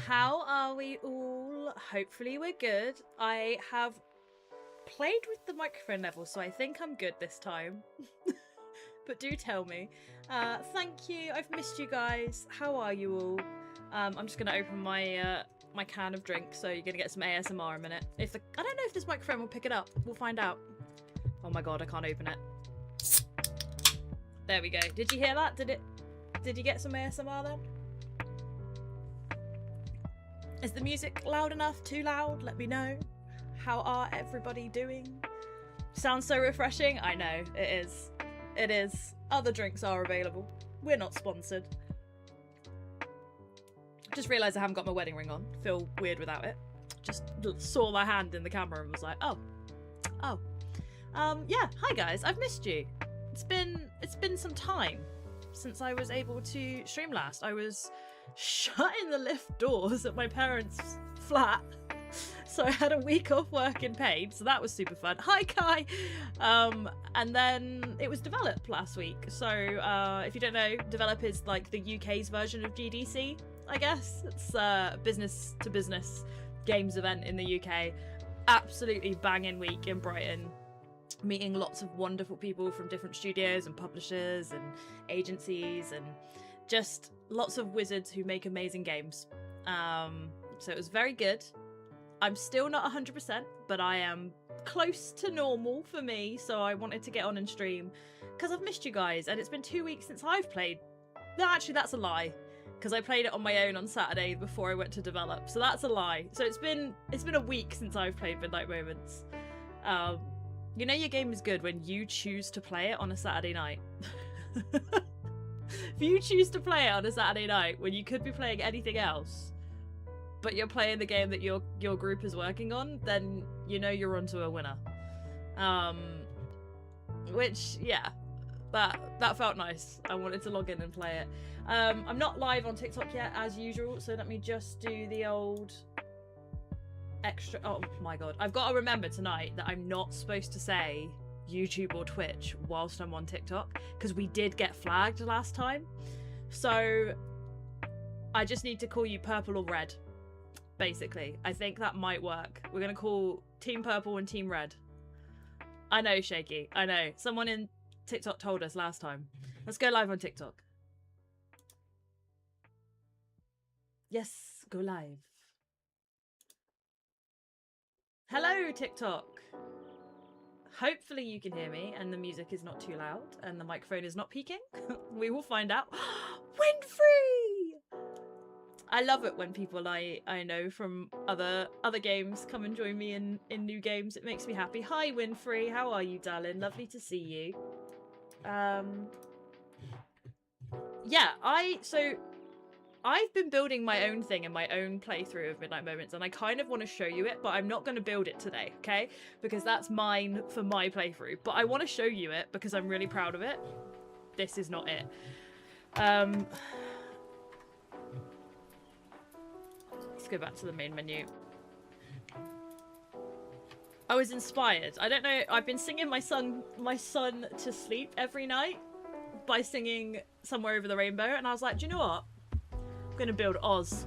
How are we all? Hopefully we're good. I have played with the microphone level, so I think I'm good this time. But do tell me. Thank you. I've missed you guys. How are you all? I'm just gonna open my my can of drink, so you're gonna get some ASMR in a minute. I don't know if this microphone will pick it up. We'll find out. Oh my god, I can't open it. There we go. Did you hear that? Did you get some ASMR then? Is the music loud enough? Too loud? Let me know. How are everybody doing? Sounds so refreshing. I know, it is. It is. Other drinks are available. We're not sponsored. Just realised I haven't got my wedding ring on. Feel weird without it. Just saw my hand in the camera and was like, oh. Yeah, hi guys, I've missed you. It's been some time since I was able to stream last. I was shut in the lift doors at my parents' flat. So I had a week off work and paid, so that was super fun. Hi Kai! And then it was Develop last week. So if you don't know, Develop is like the UK's version of GDC, I guess. It's a business to business games event in the UK. Absolutely banging week in Brighton. Meeting lots of wonderful people from different studios and publishers and agencies and just lots of wizards who make amazing games. So it was very good. I'm still not 100%, but I am close to normal for me, so I wanted to get on and stream because I've missed you guys, and it's been 2 weeks since I've played. No, actually that's a lie, because I played it on my own on Saturday before I went to Develop, so that's a lie. So it's been a week since I've played Midnight Moments. You know your game is good when you choose to play it on a Saturday night. If you choose to play it on a Saturday night when you could be playing anything else, but you're playing the game that your group is working on, then you know you're onto a winner. Which, yeah, that felt nice. I wanted to log in and play it. I'm not live on TikTok yet, as usual, so let me just do the old extra. Oh my god, I've got to remember tonight that I'm not supposed to say YouTube or Twitch whilst I'm on TikTok, because we did get flagged last time. So I just need to call you purple or red, basically. I think that might work. We're gonna call Team Purple and Team Red. I know, Shaky, I know. Someone in TikTok told us last time. Let's go live on TikTok. Yes, go live. Hello, TikTok. Hopefully you can hear me and the music is not too loud and the microphone is not peaking. We will find out. Winfrey! I love it when people I know from other games come and join me in new games. It makes me happy. Hi, Winfrey. How are you, darling? Lovely to see you. Yeah, I've been building my own thing in my own playthrough of Midnight Moments, and I kind of want to show you it, but I'm not going to build it today, okay? Because that's mine for my playthrough. But I want to show you it because I'm really proud of it. This is not it. Let's go back to the main menu. I was inspired. I don't know. I've been singing my son to sleep every night by singing Somewhere Over the Rainbow, and I was like, do you know what? I'm gonna build Oz.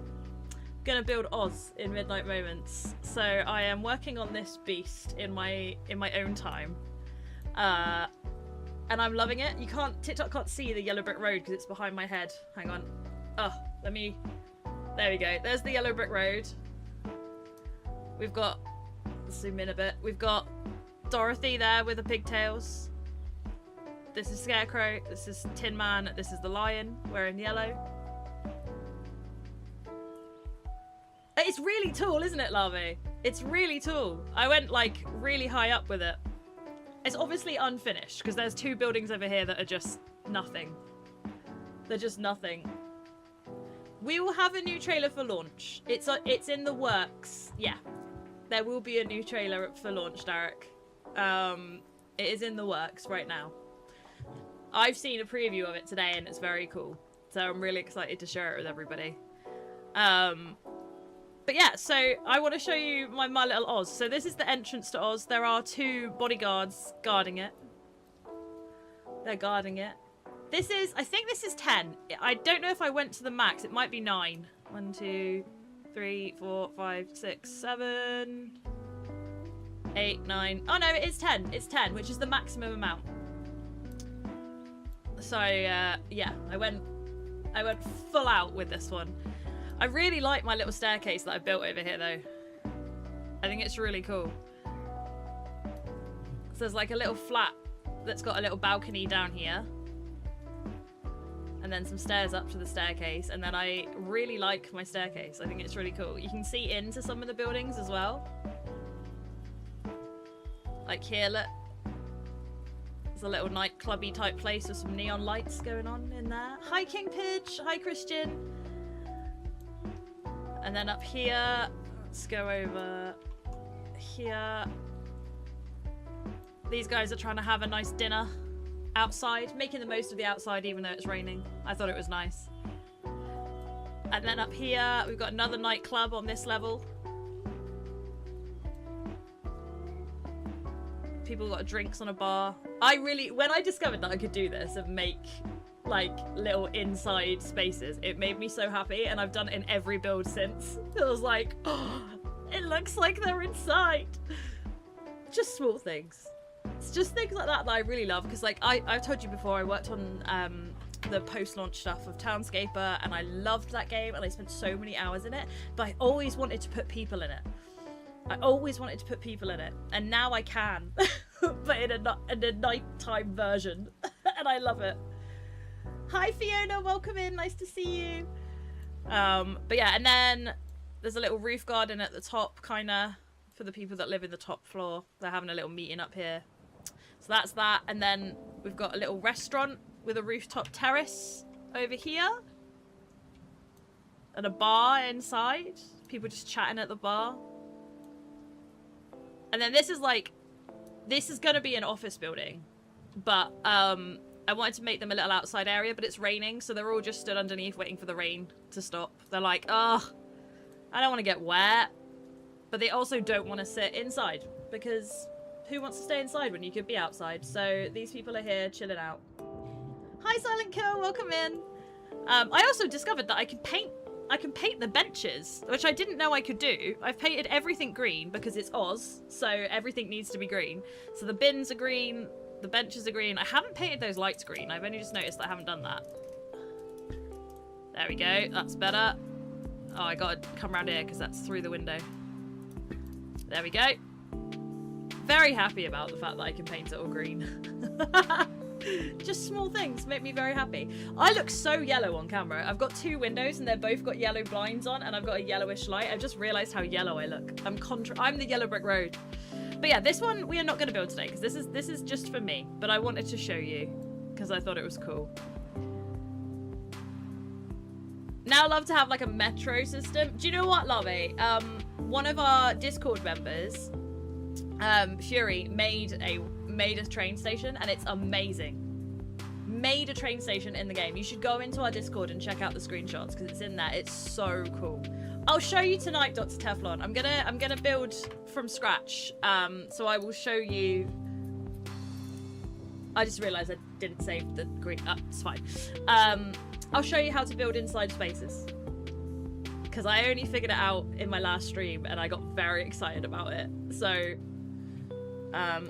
I'm gonna build Oz in Midnight Moments. So I am working on this beast in my own time, and I'm loving it. TikTok can't see the yellow brick road because it's behind my head. Hang on. Oh, there we go. There's the yellow brick road. We've got, let's zoom in a bit. We've got Dorothy there with the pigtails. This is Scarecrow. This is Tin Man. This is the lion wearing yellow. It's really tall, isn't it, Larvae? It's really tall. I went, like, really high up with it. It's obviously unfinished, because there's 2 buildings over here that are just nothing. They're just nothing. We will have a new trailer for launch. It's in the works. Yeah. There will be a new trailer for launch, Derek. It is in the works right now. I've seen a preview of it today, and it's very cool. So I'm really excited to share it with everybody. But yeah, so I want to show you my little Oz. So this is the entrance to Oz. There are 2 bodyguards guarding it. They're guarding it. I think this is 10. I don't know if I went to the max. It might be 9. 1, 2, 3, 4, 5, 6, 7, 8, 9. Oh no, it is 10. It's 10, which is the maximum amount. So yeah, I went full out with this one. I really like my little staircase that I built over here though. I think it's really cool. So there's like a little flat that's got a little balcony down here. And then some stairs up to the staircase. And then I really like my staircase. I think it's really cool. You can see into some of the buildings as well. Like here, look. There's a little nightclubby type place with some neon lights going on in there. Hi, King Pidge. Hi, Christian. And then up here, let's go over here. These guys are trying to have a nice dinner outside, making the most of the outside even though it's raining. I thought it was nice. And then up here, we've got another nightclub on this level. People got drinks on a bar. When I discovered that I could do this and make like little inside spaces, it made me so happy, and I've done it in every build since. It was like, oh, it looks like they're inside. Just small things. It's just things like that that I really love, because like I've told you before, I worked on the post-launch stuff of Townscaper, and I loved that game and I spent so many hours in it, but I always wanted to put people in it. I always wanted to put people in it, and now I can, but in a nighttime version, and I love it. Hi Fiona, welcome in, nice to see you. But yeah, and then there's a little roof garden at the top, kind of, for the people that live in the top floor. They're having a little meeting up here. So that's that, and then we've got a little restaurant with a rooftop terrace over here. And a bar inside. People just chatting at the bar. And then this is like, this is gonna be an office building. But I wanted to make them a little outside area, but it's raining, so they're all just stood underneath waiting for the rain to stop. They're like, oh, I don't want to get wet. But they also don't want to sit inside, because who wants to stay inside when you could be outside? So these people are here chilling out. Hi Silent Kill, welcome in. I also discovered that I can paint the benches, which I didn't know I could do. I've painted everything green because it's Oz, so everything needs to be green. So the bins are green, the benches are green. I haven't painted those lights green. I've only just noticed that I haven't done that. There we go, that's better. Oh, I gotta come around here because that's through the window. There we go. Very happy about the fact that I can paint it all green. Just small things make me very happy. I look so yellow on camera. I've got two windows and they've both got yellow blinds on, and I've got a yellowish light. I've just realised how yellow I look. I'm the yellow brick road. But yeah, this one we are not going to build today because this is just for me. But I wanted to show you because I thought it was cool. Now I love to have like a metro system. Do you know what, Lovey? One of our Discord members, Fury, made a train station, and it's amazing. Made a train station in the game. You should go into our Discord and check out the screenshots because it's in there. It's so cool. I'll show you tonight, Dr. Teflon. I'm gonna build from scratch. So I will show you. I just realised I didn't save the green. It's fine. I'll show you how to build inside spaces, because I only figured it out in my last stream and I got very excited about it. So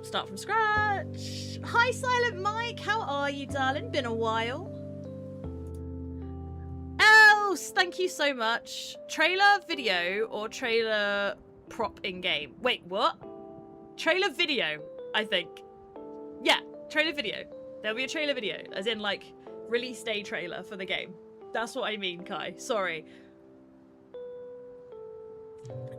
start from scratch. Hi Silent Mike, how are you, darling? Been a while. Else, thank you so much. Trailer video or trailer prop in game? Wait, what? Trailer video, I think. Yeah, trailer video. There'll be a trailer video, as in like release day trailer for the game. That's what I mean, Kai. Sorry.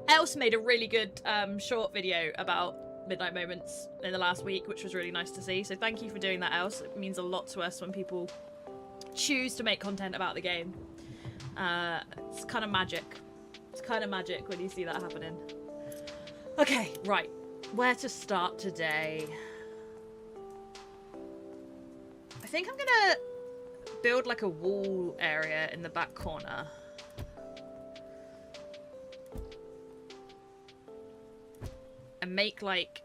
Else made a really good short video about Midnight Moments in the last week, which was really nice to see. So thank you for doing that, Else. It means a lot to us when people choose to make content about the game. It's kind of magic. It's kind of magic when you see that happening. Okay, right. Where to start today? I think I'm gonna build like a wall area in the back corner. And make like...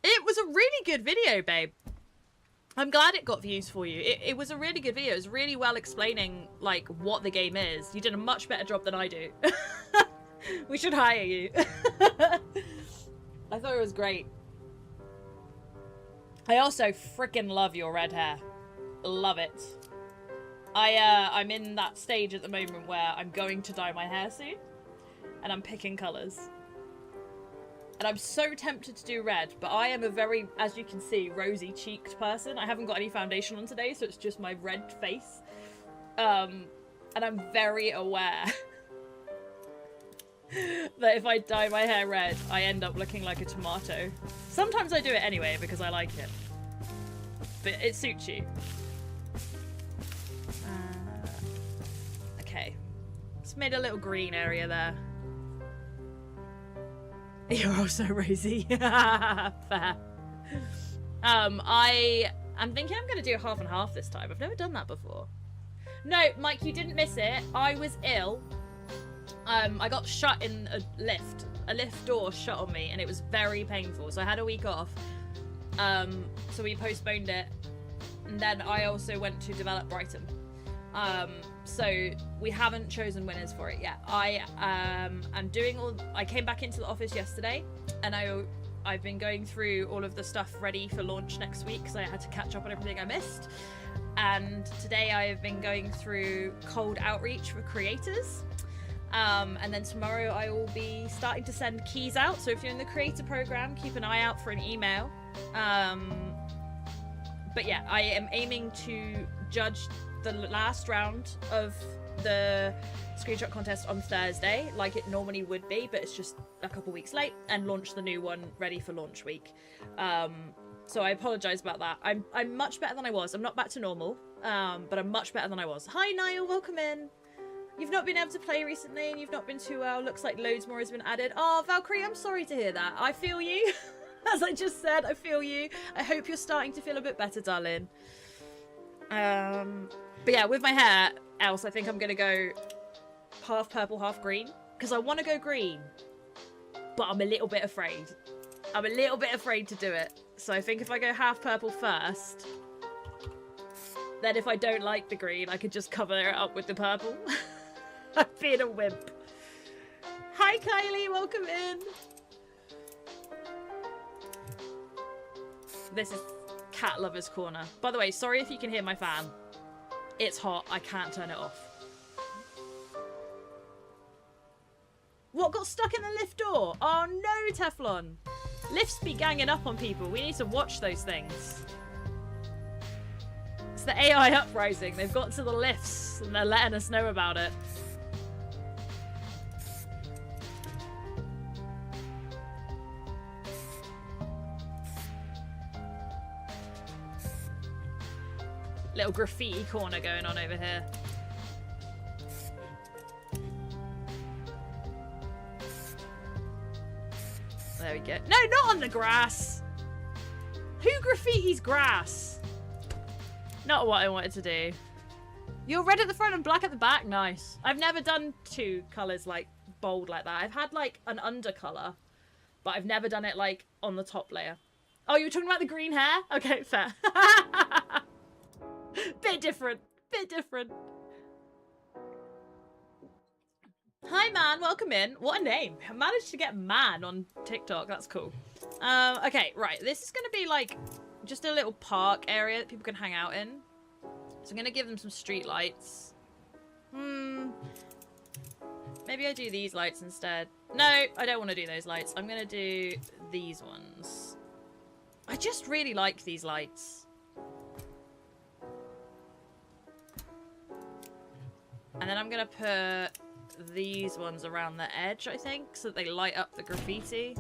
It was a really good video, babe. I'm glad it got views for you. It was a really good video. It was really well explaining, like, what the game is. You did a much better job than I do. We should hire you. I thought it was great. I also freaking love your red hair. Love it. I'm in that stage at the moment where I'm going to dye my hair soon. And I'm picking colours. And I'm so tempted to do red, but I am a very, as you can see, rosy-cheeked person. I haven't got any foundation on today, so it's just my red face. And I'm very aware that if I dye my hair red, I end up looking like a tomato. Sometimes I do it anyway because I like it. But it suits you. Okay. Just made a little green area there. You're also rosy. Fair. I'm thinking I'm going to do half and half this time. I've never done that before. No, Mike, you didn't miss it. I was ill. I got shut in a lift. A lift door shut on me, and it was very painful. So I had a week off. So we postponed it. And then I also went to develop Brighton. So we haven't chosen winners for it yet. I'm doing I came back into the office yesterday, and I've been going through all of the stuff ready for launch next week because I had to catch up on everything I missed. And today I have been going through cold outreach for creators. And then tomorrow I will be starting to send keys out. So if you're in the creator program, keep an eye out for an email. But yeah, I am aiming to judge the last round of the screenshot contest on Thursday, like it normally would be, but it's just a couple weeks late, and launch the new one ready for launch week. So I apologize about that. I'm much better than I was. I'm not back to normal, but I'm much better than I was. Hi Niall, welcome in. You've not been able to play recently and you've not been too well. Looks like loads more has been added. Oh, Valkyrie, I'm sorry to hear that. I feel you. As I just said, I feel you. I hope you're starting to feel a bit better, darling. But yeah, with my hair, else I think I'm gonna go half purple, half green. Because I want to go green, but I'm a little bit afraid. I'm a little bit afraid to do it. So I think if I go half purple first, then if I don't like the green, I could just cover it up with the purple. I'm being a wimp. Hi Kylie, welcome in. This is Cat Lover's Corner. By the way, sorry if you can hear my fan. It's hot, I can't turn it off. What got stuck in the lift door? Oh no, Teflon. Lifts be ganging up on people. We need to watch those things. It's the AI uprising. They've got to the lifts and they're letting us know about it. Little graffiti corner going on over here. There we go. No, not on the grass. Who graffitis grass? Not what I wanted to do. You're red at the front and black at the back. Nice. I've never done two colours like bold like that. I've had like an undercolour, but I've never done it like on the top layer. Oh, you were talking about the green hair? Okay, fair. Bit different. Bit different. Hi, man. Welcome in. What a name. I managed to get man on TikTok. That's cool. Okay, right. This is going to be like just a little park area that people can hang out in. So I'm going to give them some street lights. Maybe I do these lights instead. No, I don't want to do those lights. I'm going to do these ones. I just really like these lights. And then I'm going to put these ones around the edge, I think, so that they light up the graffiti.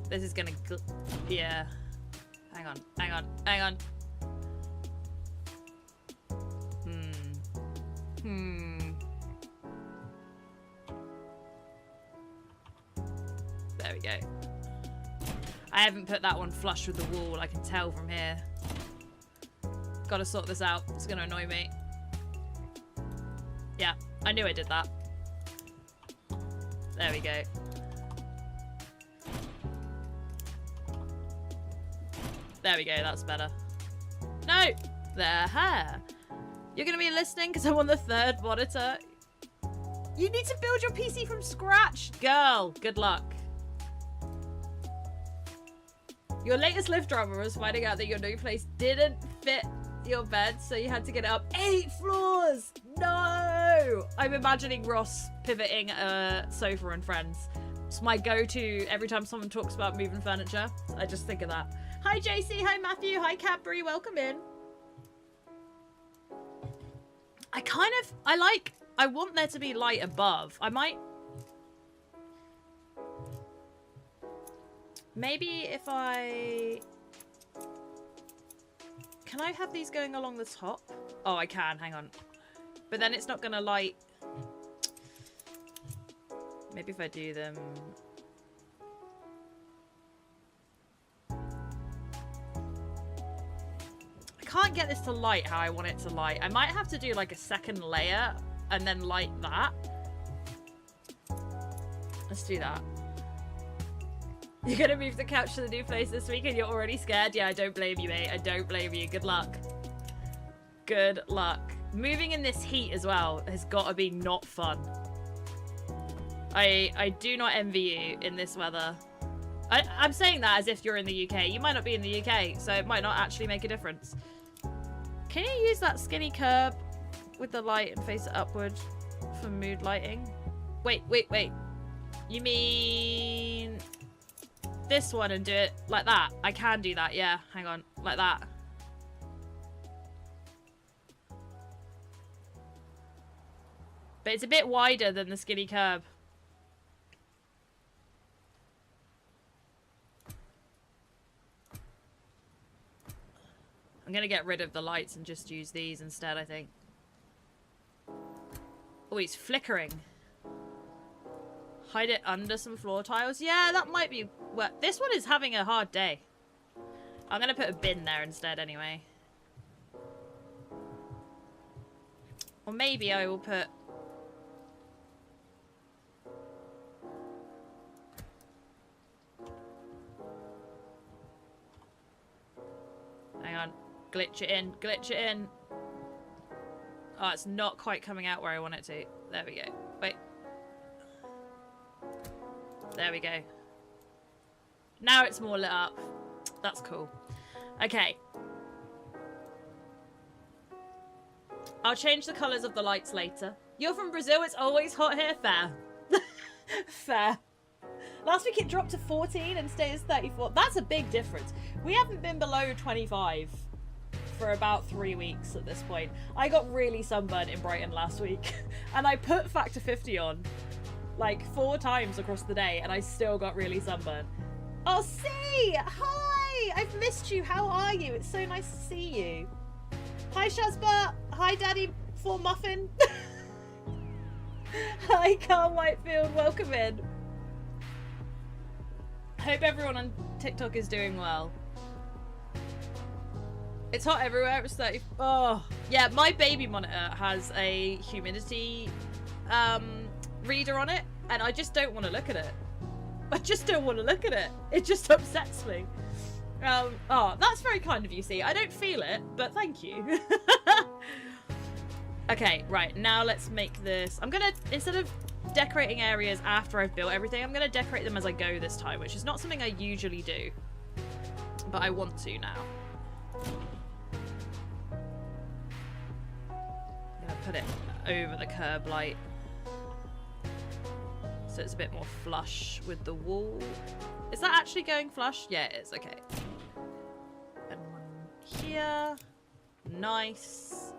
This is going to... Yeah. Hang on, hang on, hang on. There we go. I haven't put that one flush with the wall, I can tell from here. Gotta sort this out. It's gonna annoy me. Yeah, I knew I did that. There we go. There we go, that's better. No! There. You're gonna be listening because I'm on the 3rd monitor. You need to build your PC from scratch, girl. Good luck. Your latest live drama was finding out that your new place didn't fit your bed, so you had to get it up 8 floors. No! I'm imagining Ross pivoting a sofa and Friends. It's my go-to every time someone talks about moving furniture. I just think of that. Hi JC, hi Matthew, hi Cadbury, welcome in. I want there to be light above. I might... Maybe if I... Can I have these going along the top? Oh, I can, hang on. But then it's not gonna light... Maybe if I do them... I can't get this to light how I want it to light. I might have to do like a second layer and then light that. Let's do that. You're gonna move the couch to the new place this week and you're already scared? Yeah, I don't blame you, mate. I don't blame you. Good luck. Good luck. Moving in this heat as well has got to be not fun. I do not envy you in this weather. I'm saying that as if you're in the UK. You might not be in the UK, so it might not actually make a difference. Can you use that skinny curb with the light and face it upward for mood lighting? Wait. You mean this one and do it like that? I can do that, yeah. Hang on, like that. But it's a bit wider than the skinny curb. I'm gonna get rid of the lights and just use these instead, I think. Oh, he's flickering. Hide it under some floor tiles. Yeah, that might be... Well, this one is having a hard day. I'm gonna put a bin there instead anyway. Or maybe I will put... Hang on. Glitch it in. Glitch it in. Oh, it's not quite coming out where I want it to. There we go. Wait. There we go. Now it's more lit up. That's cool. Okay. I'll change the colours of the lights later. You're from Brazil, it's always hot here. Fair. Fair. Last week it dropped to 14 and stays 34. That's a big difference. We haven't been below 25 for about 3 weeks at this point. I got really sunburned in Brighton last week and I put factor 50 on like 4 times across the day and I still got really sunburned. Oh, C! Hi! I've missed you. How are you? It's so nice to see you. Hi, Shazba. Hi, Daddy for Muffin. Hi, Carl Whitefield. Welcome in. Hope everyone on TikTok is doing well. It's hot everywhere. It's 30. Oh, yeah. My baby monitor has a humidity reader on it, and I just don't want to look at it. I just don't want to look at it. It just upsets me. Oh, that's very kind of you, see. I don't feel it, but thank you. Okay, right. Now let's make this. I'm gonna, instead of decorating areas after I've built everything, I'm gonna decorate them as I go this time, which is not something I usually do, but I want to now. I'm gonna put it over the curb light so it's a bit more flush with the wall. Is that actually going flush? Yeah, it is. Okay. And one here. Nice.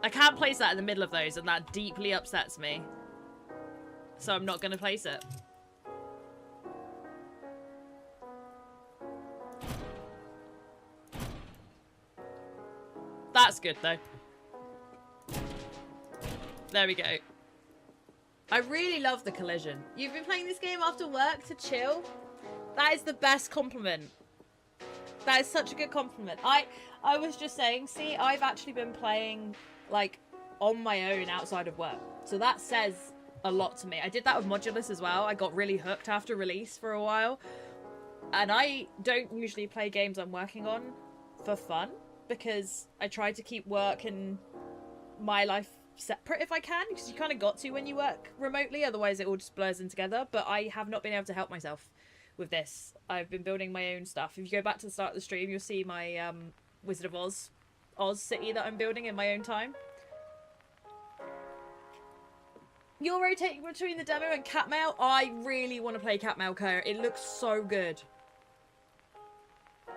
I can't place that in the middle of those, and that deeply upsets me. So I'm not going to place it. That's good, though. There we go. I really love the collision. You've been playing this game after work to chill? That is the best compliment. That is such a good compliment. I was just saying, see, I've actually been playing, like, on my own outside of work. So that says a lot to me. I did that with Modulus as well. I got really hooked after release for a while. And I don't usually play games I'm working on for fun, because I try to keep work and my life separate if I can, because you kind of got to when you work remotely, otherwise it all just blurs in together. But I have not been able to help myself with this. I've been building my own stuff. If you go back to the start of the stream, you'll see my Wizard of Oz city that I'm building in my own time. You're rotating between the demo and Cat Mail. I really want to play Cat Mail Co. It looks so good.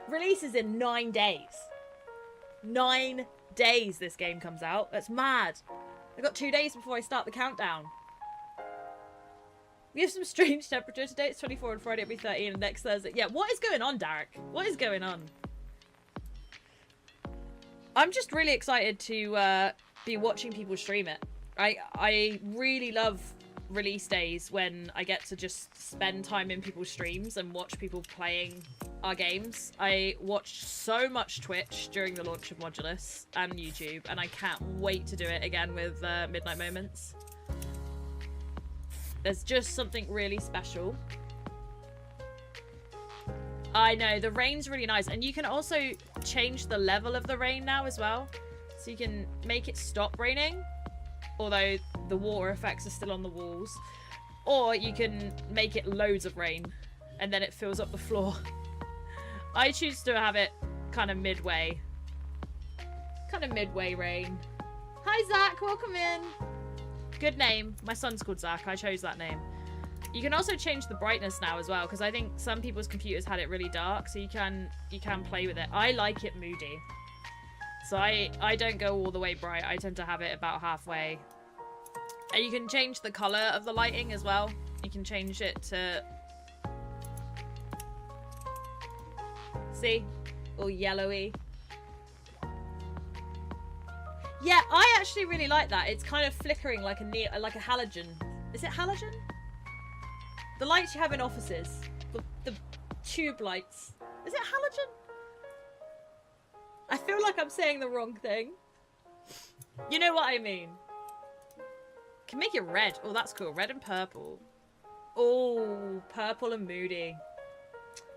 Release is in 9 days. 9 days this game comes out. That's mad. I got 2 days before I start the countdown. We have some strange temperature. Today it's 24 and Friday it'll be 13 and next Thursday. Yeah, what is going on, Derek? What is going on? I'm just really excited to be watching people stream it. I really love release days when I get to just spend time in people's streams and watch people playing our games. I watched so much Twitch during the launch of Modulus and YouTube, and I can't wait to do it again with Midnight Moments. There's just something really special. I know, the rain's really nice, and you can also change the level of the rain now as well. So you can make it stop raining, although the water effects are still on the walls. Or you can make it loads of rain, and then it fills up the floor. I choose to have it kind of midway. Kind of midway rain. Hi Zach, welcome in. Good name. My son's called Zach. I chose that name. You can also change the brightness now as well, because I think some people's computers had it really dark, so you can play with it. I like it moody. So I don't go all the way bright. I tend to have it about halfway. And you can change the colour of the lighting as well. You can change it to... See? All yellowy. Yeah, I actually really like that. It's kind of flickering like a halogen. Is it halogen? The lights you have in offices. The tube lights. Is it halogen? I feel like I'm saying the wrong thing. You know what I mean. Can make it red. Oh, that's cool. Red and purple. Oh, purple and moody.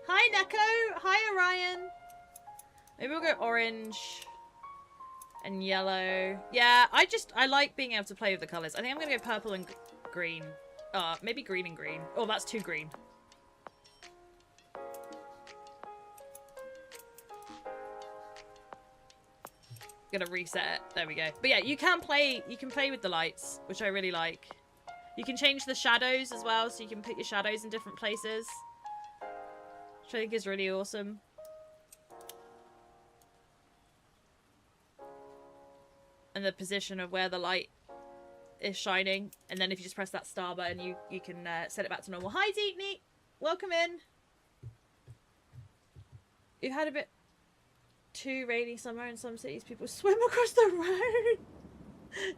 Hi, Neko. Hi, Orion. Maybe we'll go orange and yellow. Yeah, I like being able to play with the colours. I think I'm going to go purple and green. Maybe green and green. Oh, that's too green. Gonna reset it. There we go. But yeah, you can play with the lights, which I really like. You can change the shadows as well, so you can put your shadows in different places, which I think is really awesome. And the position of where the light is shining, and then if you just press that star button, you can set it back to normal. Hi Deepney, welcome in. You've had a bit too rainy summer in some cities. People swim across the road.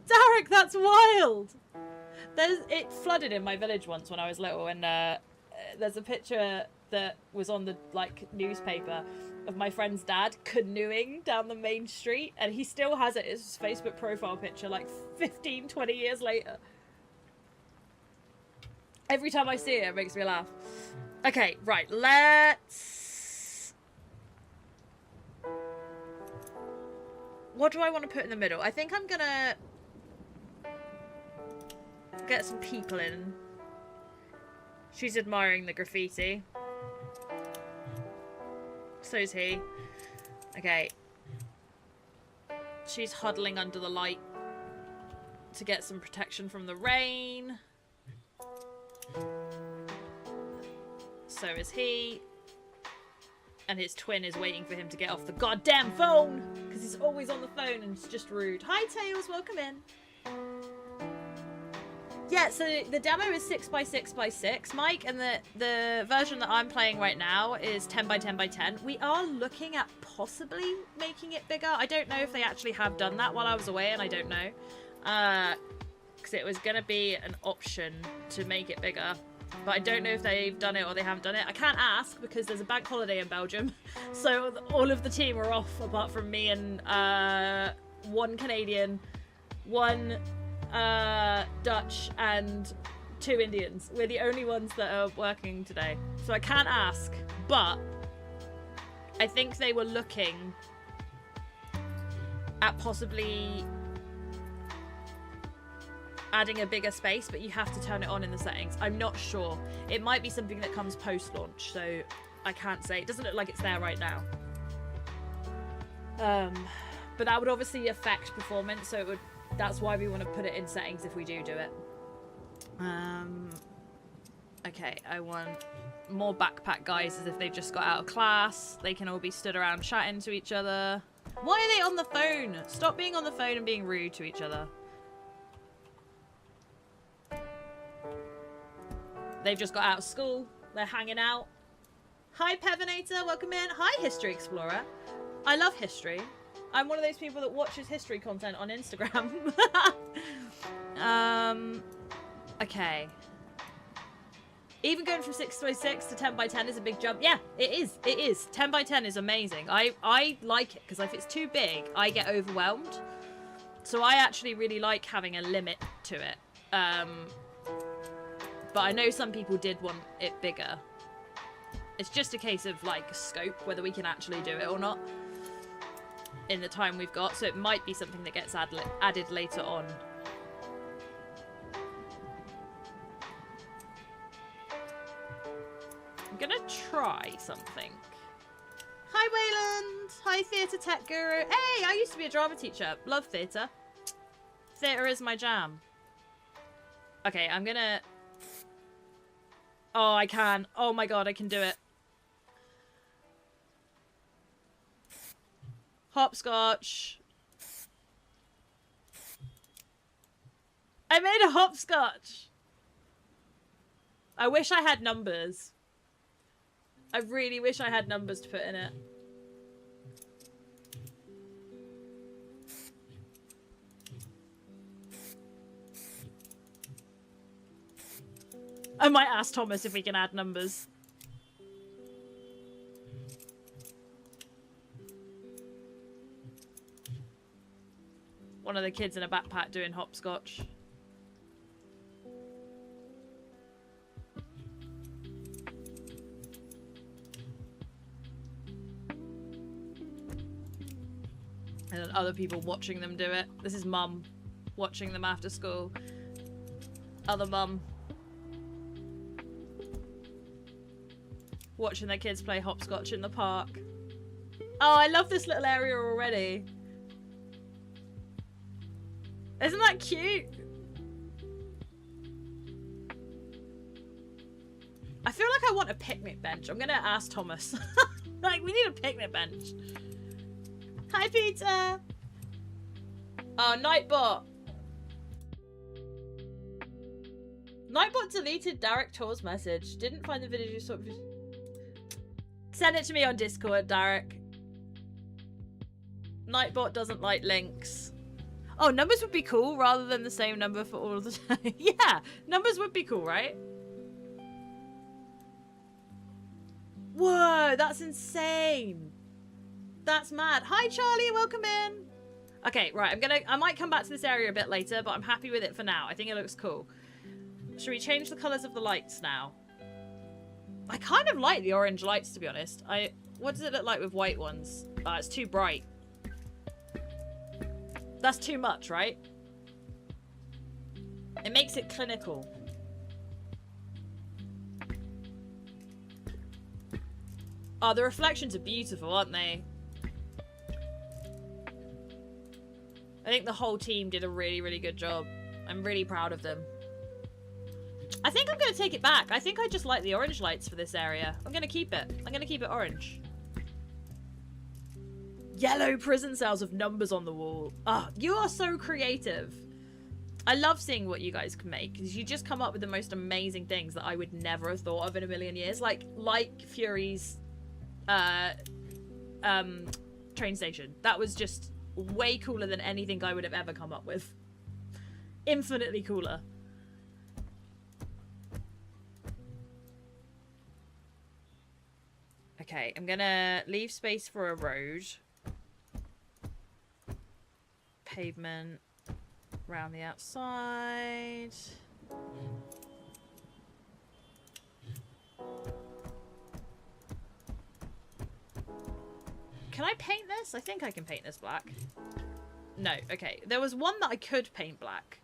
Derek, that's wild. It flooded in my village once when I was little, and there's a picture that was on the newspaper of my friend's dad canoeing down the main street, and he still has it as his Facebook profile picture 15, 20 years later. Every time I see it, it makes me laugh. Okay, right, what do I want to put in the middle? I think I'm gonna get some people in. She's admiring the graffiti. So's he. Okay. She's huddling under the light to get some protection from the rain. So is he. And his twin is waiting for him to get off the goddamn phone, because he's always on the phone and it's just rude. Hi Tails, welcome in. Yeah, so the demo is 6x6x6, Mike, and the version that I'm playing right now is 10x10x10. We are looking at possibly making it bigger. I don't know if they actually have done that while I was away, and I don't know. Because it was going to be an option to make it bigger. But I don't know if they've done it or they haven't done it. I can't ask because there's a bank holiday in Belgium. So all of the team are off apart from me and one Canadian, one Dutch, and 2 Indians. We're the only ones that are working today. So I can't ask, but I think they were looking at possibly adding a bigger space, but you have to turn it on in the settings. I'm not sure. It might be something that comes post-launch, so I can't say. It doesn't look like it's there right now. But that would obviously affect performance, so it would. That's why we want to put it in settings if we do it. Okay, I want more backpack guys as if they've just got out of class. They can all be stood around chatting to each other. Why are they on the phone? Stop being on the phone and being rude to each other. They've just got out of school. They're hanging out. Hi, Pevinator. Welcome in. Hi, History Explorer. I love history. I'm one of those people that watches history content on Instagram. Okay. Even going from 6x6 to 10x10 is a big jump. Yeah, it is. It is. 10x10 is amazing. I like it because if it's too big, I get overwhelmed. So I actually really like having a limit to it. But I know some people did want it bigger. It's just a case of, like, scope, whether we can actually do it or not in the time we've got. So it might be something that gets added later on. I'm gonna try something. Hi, Wayland! Hi, Theatre Tech Guru. Hey, I used to be a drama teacher. Love theatre. Theatre is my jam. Okay, I'm gonna... Oh, I can. Oh my god, I can do it. Hopscotch. I made a hopscotch. I wish I had numbers. I really wish I had numbers to put in it. I might ask Thomas if we can add numbers. One of the kids in a backpack doing hopscotch. And then other people watching them do it. This is mum watching them after school. Other mum watching their kids play hopscotch in the park. Oh, I love this little area already. Isn't that cute? I feel like I want a picnic bench. I'm gonna ask Thomas. Like, we need a picnic bench. Hi, Peter. Oh, Nightbot. Nightbot deleted Derek Tor's message. Didn't find the video you saw. Send it to me on Discord, Derek. Nightbot doesn't like links. Oh, numbers would be cool rather than the same number for all of the time. Yeah, numbers would be cool, right? Whoa, that's insane. That's mad. Hi, Charlie, welcome in. Okay, right, I might come back to this area a bit later, but I'm happy with it for now. I think it looks cool. Should we change the colours of the lights now? I kind of like the orange lights, to be honest. What does it look like with white ones? It's too bright. That's too much, right? It makes it clinical. Oh, the reflections are beautiful, aren't they? I think the whole team did a really, really good job. I'm really proud of them. I think I'm going to take it back. I think I just like the orange lights for this area. I'm going to keep it. I'm going to keep it orange. Yellow prison cells with numbers on the wall. Oh, you are so creative. I love seeing what you guys can make, because you just come up with the most amazing things that I would never have thought of in a million years. Like Fury's train station. That was just way cooler than anything I would have ever come up with. Infinitely cooler. Okay, I'm gonna leave space for a road. Pavement. Around the outside. Can I paint this? I think I can paint this black. No, okay. There was one that I could paint black.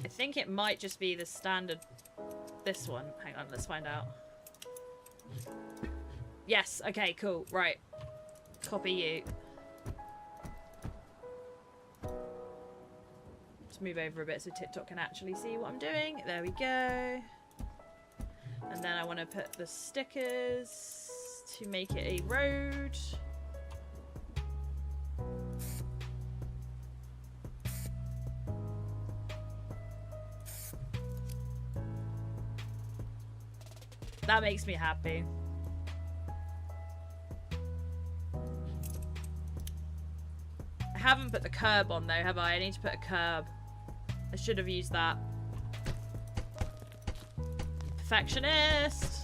I think it might just be the standard... This one. Hang on, let's find out. Yes, okay, cool. Right. Copy you. Let's move over a bit so TikTok can actually see what I'm doing. There we go. And then I want to put the stickers to make it a road. That makes me happy. I haven't put the curb on though, have I? I need to put a curb. I should have used that. Perfectionist!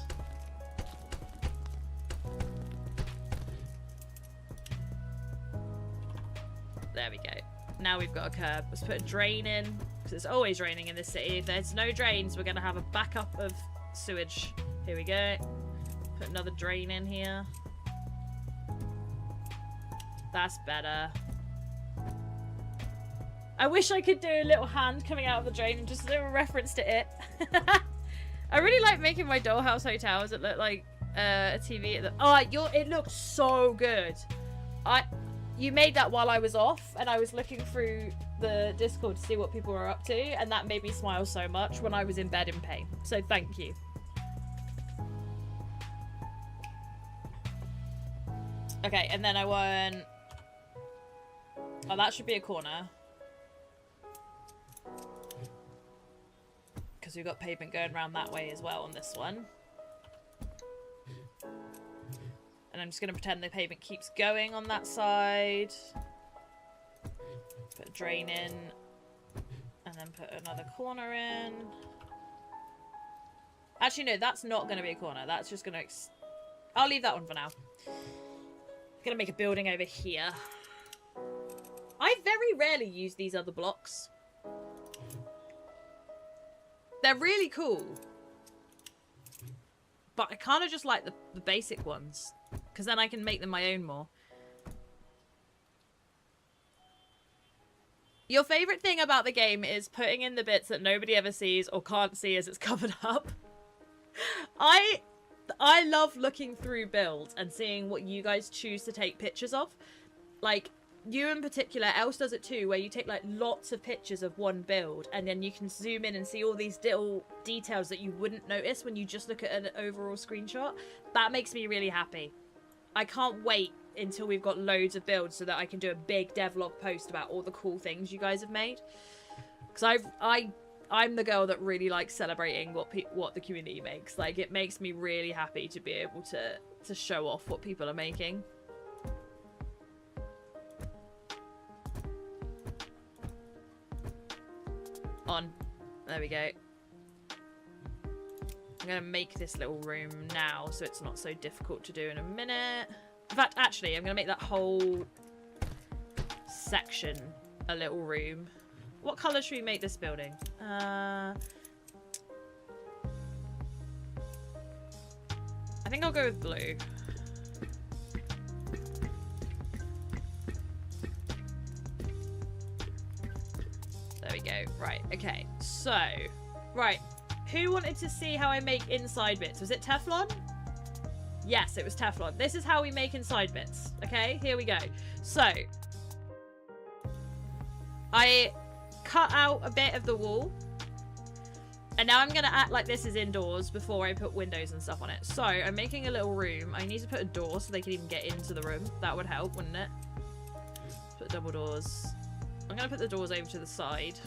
There we go. Now we've got a curb. Let's put a drain in, because it's always raining in this city. If there's no drains, we're going to have a backup of sewage. Here we go. Put another drain in here. That's better. I wish I could do a little hand coming out of the drain and just a little reference to it. I really like making my dollhouse hotels that look like a TV. It looked so good. You made that while I was off, and I was looking through the Discord to see what people were up to, and that made me smile so much when I was in bed in pain. So thank you. Okay, and then I want... Oh, that should be a corner. Because we've got pavement going around that way as well on this one. And I'm just going to pretend the pavement keeps going on that side. Put a drain in. And then put another corner in. Actually, no, that's not going to be a corner. That's just going to... I'll leave that one for now. Gonna make a building over here. I very rarely use these other blocks. They're really cool. But I kind of just like the basic ones. Because then I can make them my own more. Your favourite thing about the game is putting in the bits that nobody ever sees or can't see as it's covered up. I love looking through builds and seeing what you guys choose to take pictures of. Like, you in particular, Else does it too, where you take like lots of pictures of one build and then you can zoom in and see all these little details that you wouldn't notice when you just look at an overall screenshot. That makes me really happy. I can't wait until we've got loads of builds so that I can do a big devlog post about all the cool things you guys have made. Because I'm the girl that really likes celebrating what the community makes. Like, it makes me really happy to be able to show off what people are making. On. There we go. I'm going to make this little room now so it's not so difficult to do in a minute. In fact, actually, I'm going to make that whole section a little room. What colour should we make this building? I think I'll go with blue. There we go. Right, okay. So, right. Who wanted to see how I make inside bits? Was it Teflon? Yes, it was Teflon. This is how we make inside bits. Okay, here we go. So, I cut out a bit of the wall. And now I'm going to act like this is indoors before I put windows and stuff on it. So, I'm making a little room. I need to put a door so they can even get into the room. That would help, wouldn't it? Put double doors. I'm going to put the doors over to the side.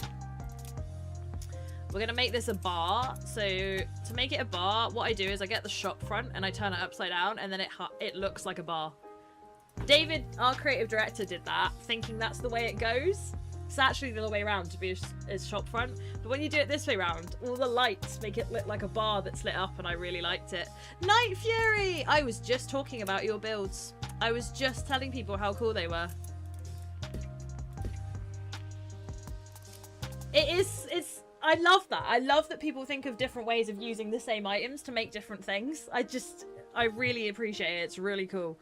We're going to make this a bar. So, to make it a bar, what I do is I get the shop front and I turn it upside down and then it looks like a bar. David, our creative director, did that, thinking that's the way it goes. It's actually the other way around to be as shop front. But when you do it this way around, all the lights make it look like a bar that's lit up and I really liked it. Night Fury! I was just talking about your builds. I was just telling people how cool they were. I love that. I love that people think of different ways of using the same items to make different things. I really appreciate it. It's really cool.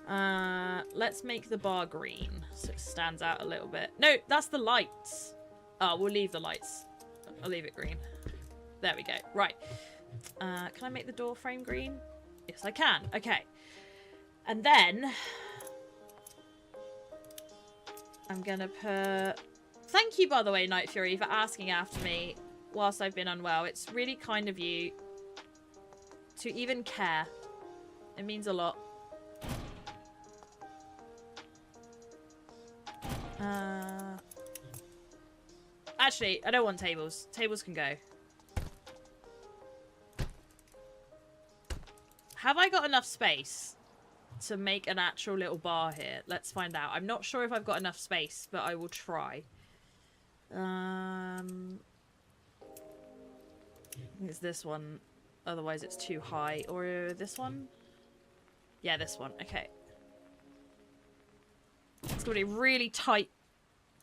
Let's make the bar green so it stands out a little bit. No, that's the lights. Oh, we'll leave the lights. I'll leave it green. There we go. Right. Can I make the door frame green? Yes, I can. Okay. And then I'm gonna put... Thank you, by the way, Night Fury, for asking after me whilst I've been unwell. It's really kind of you to even care. It means a lot. Actually, I don't want tables. Tables can go. Have I got enough space to make an actual little bar here? Let's find out. I'm not sure if I've got enough space, but I will try. I think it's this one. Otherwise, it's too high. Or this one? Yeah, this one. Okay. It's going to be a really tight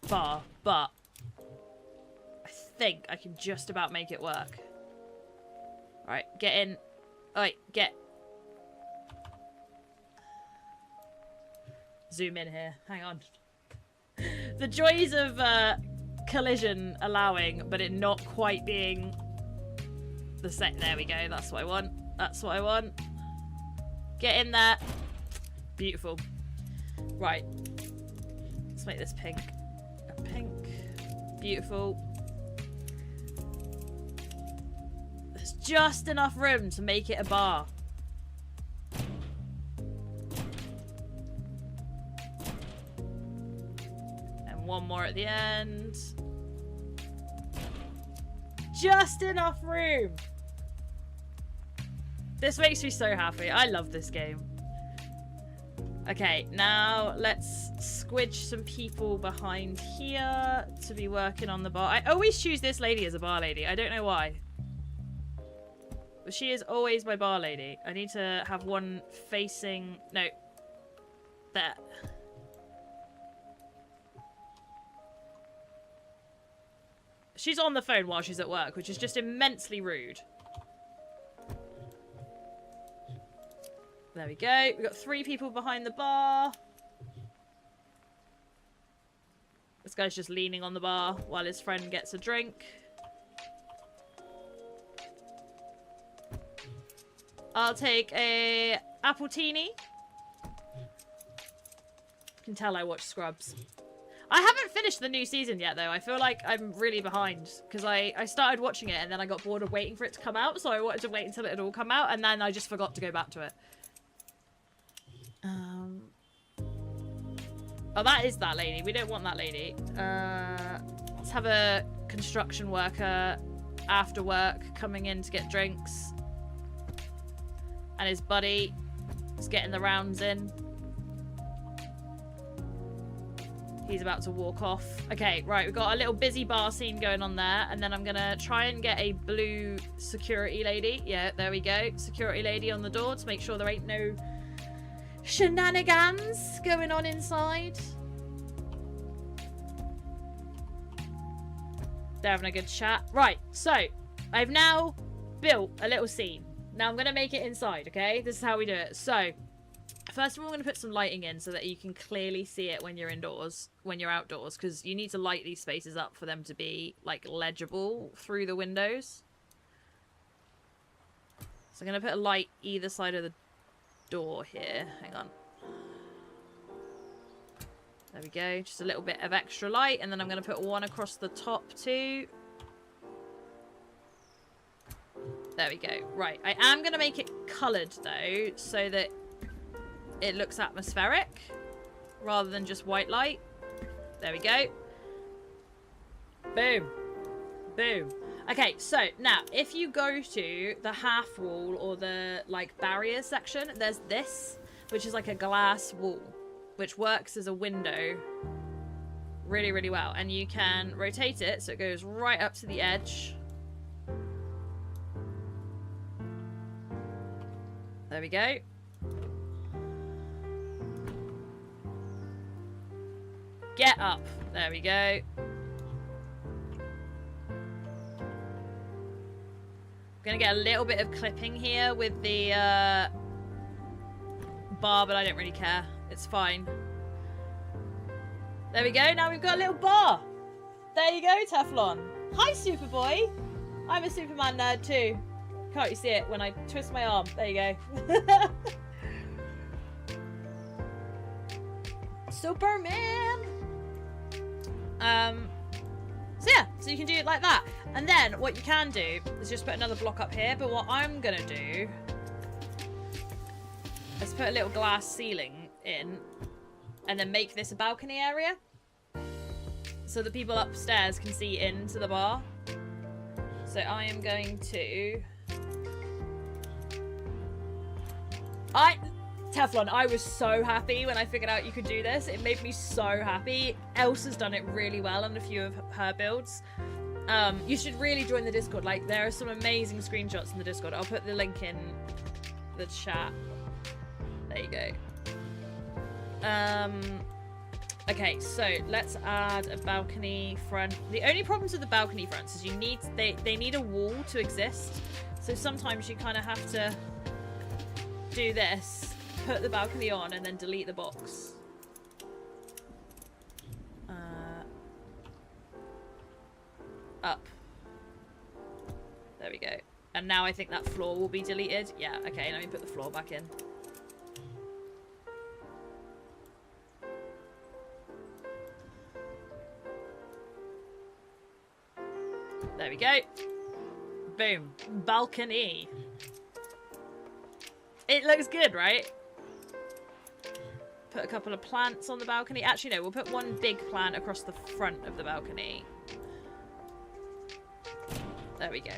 bar, but I think I can just about make it work. Alright, get in. Alright, get. Zoom in here. Hang on. The joys of collision allowing, but it not quite being the same. There we go. That's what I want. That's what I want. Get in there. Beautiful. Right. Let's make this pink. A pink. Beautiful. There's just enough room to make it a bar. And one more at the end. Just enough room. This makes me so happy. I love this game. Okay, now let's squidge some people behind here to be working on the bar. I always choose this lady as a bar lady. I don't know why. But she is always my bar lady. I need to have one facing... No. There. She's on the phone while she's at work, which is just immensely rude. There we go. We've got 3 people behind the bar. This guy's just leaning on the bar while his friend gets a drink. I'll take a appletini. You can tell I watch Scrubs. I haven't finished the new season yet, though. I feel like I'm really behind because I started watching it and then I got bored of waiting for it to come out, so I wanted to wait until it had all come out, and then I just forgot to go back to it. Oh, that is that lady. We don't want that lady. Let's have a construction worker after work coming in to get drinks. And his buddy is getting the rounds in. He's about to walk off. Okay, right. We've got a little busy bar scene going on there. And then I'm going to try and get a blue security lady. Yeah, there we go. Security lady on the door to make sure there ain't no shenanigans going on inside. They're having a good chat. Right, so I've now built a little scene. Now I'm going to make it inside, okay? This is how we do it. So, first of all, I'm going to put some lighting in so that you can clearly see it when you're indoors, when you're outdoors, because you need to light these spaces up for them to be, like, legible through the windows. So I'm going to put a light either side of the door here. Hang on. There we go. Just a little bit of extra light, and then I'm going to put one across the top too. There we go. Right. I am going to make it coloured though, so that it looks atmospheric rather than just white light. There we go. Boom. Boom. Okay, so now if you go to the half wall or the like barrier section, there's this, which is like a glass wall, which works as a window really, really well. And you can rotate it so it goes right up to the edge. There we go. Get up. There we go. Gonna get a little bit of clipping here with the bar, but I don't really care. It's fine. There we go. Now we've got a little bar. There you go, Teflon. Hi, Superboy. I'm a Superman nerd too. Can't you see it when I twist my arm? There you go. Superman. So yeah, so you can do it like that. And then what you can do is just put another block up here. But what I'm gonna do is put a little glass ceiling in and then make this a balcony area so the people upstairs can see into the bar. So I am going to... Teflon, I was so happy when I figured out you could do this. It made me so happy. Elsa's done it really well on a few of her builds. You should really join the Discord. Like, there are some amazing screenshots in the Discord. I'll put the link in the chat. There you go. Okay, so let's add a balcony front. The only problems with the balcony fronts is they need a wall to exist. So sometimes you kind of have to do this, put the balcony on, and then delete the box. Up. There we go. And now I think that floor will be deleted. Yeah, okay, let me put the floor back in. There we go. Boom. Balcony. It looks good, right? Put a couple of plants on the balcony. Actually, no, we'll put one big plant across the front of the balcony. There we go.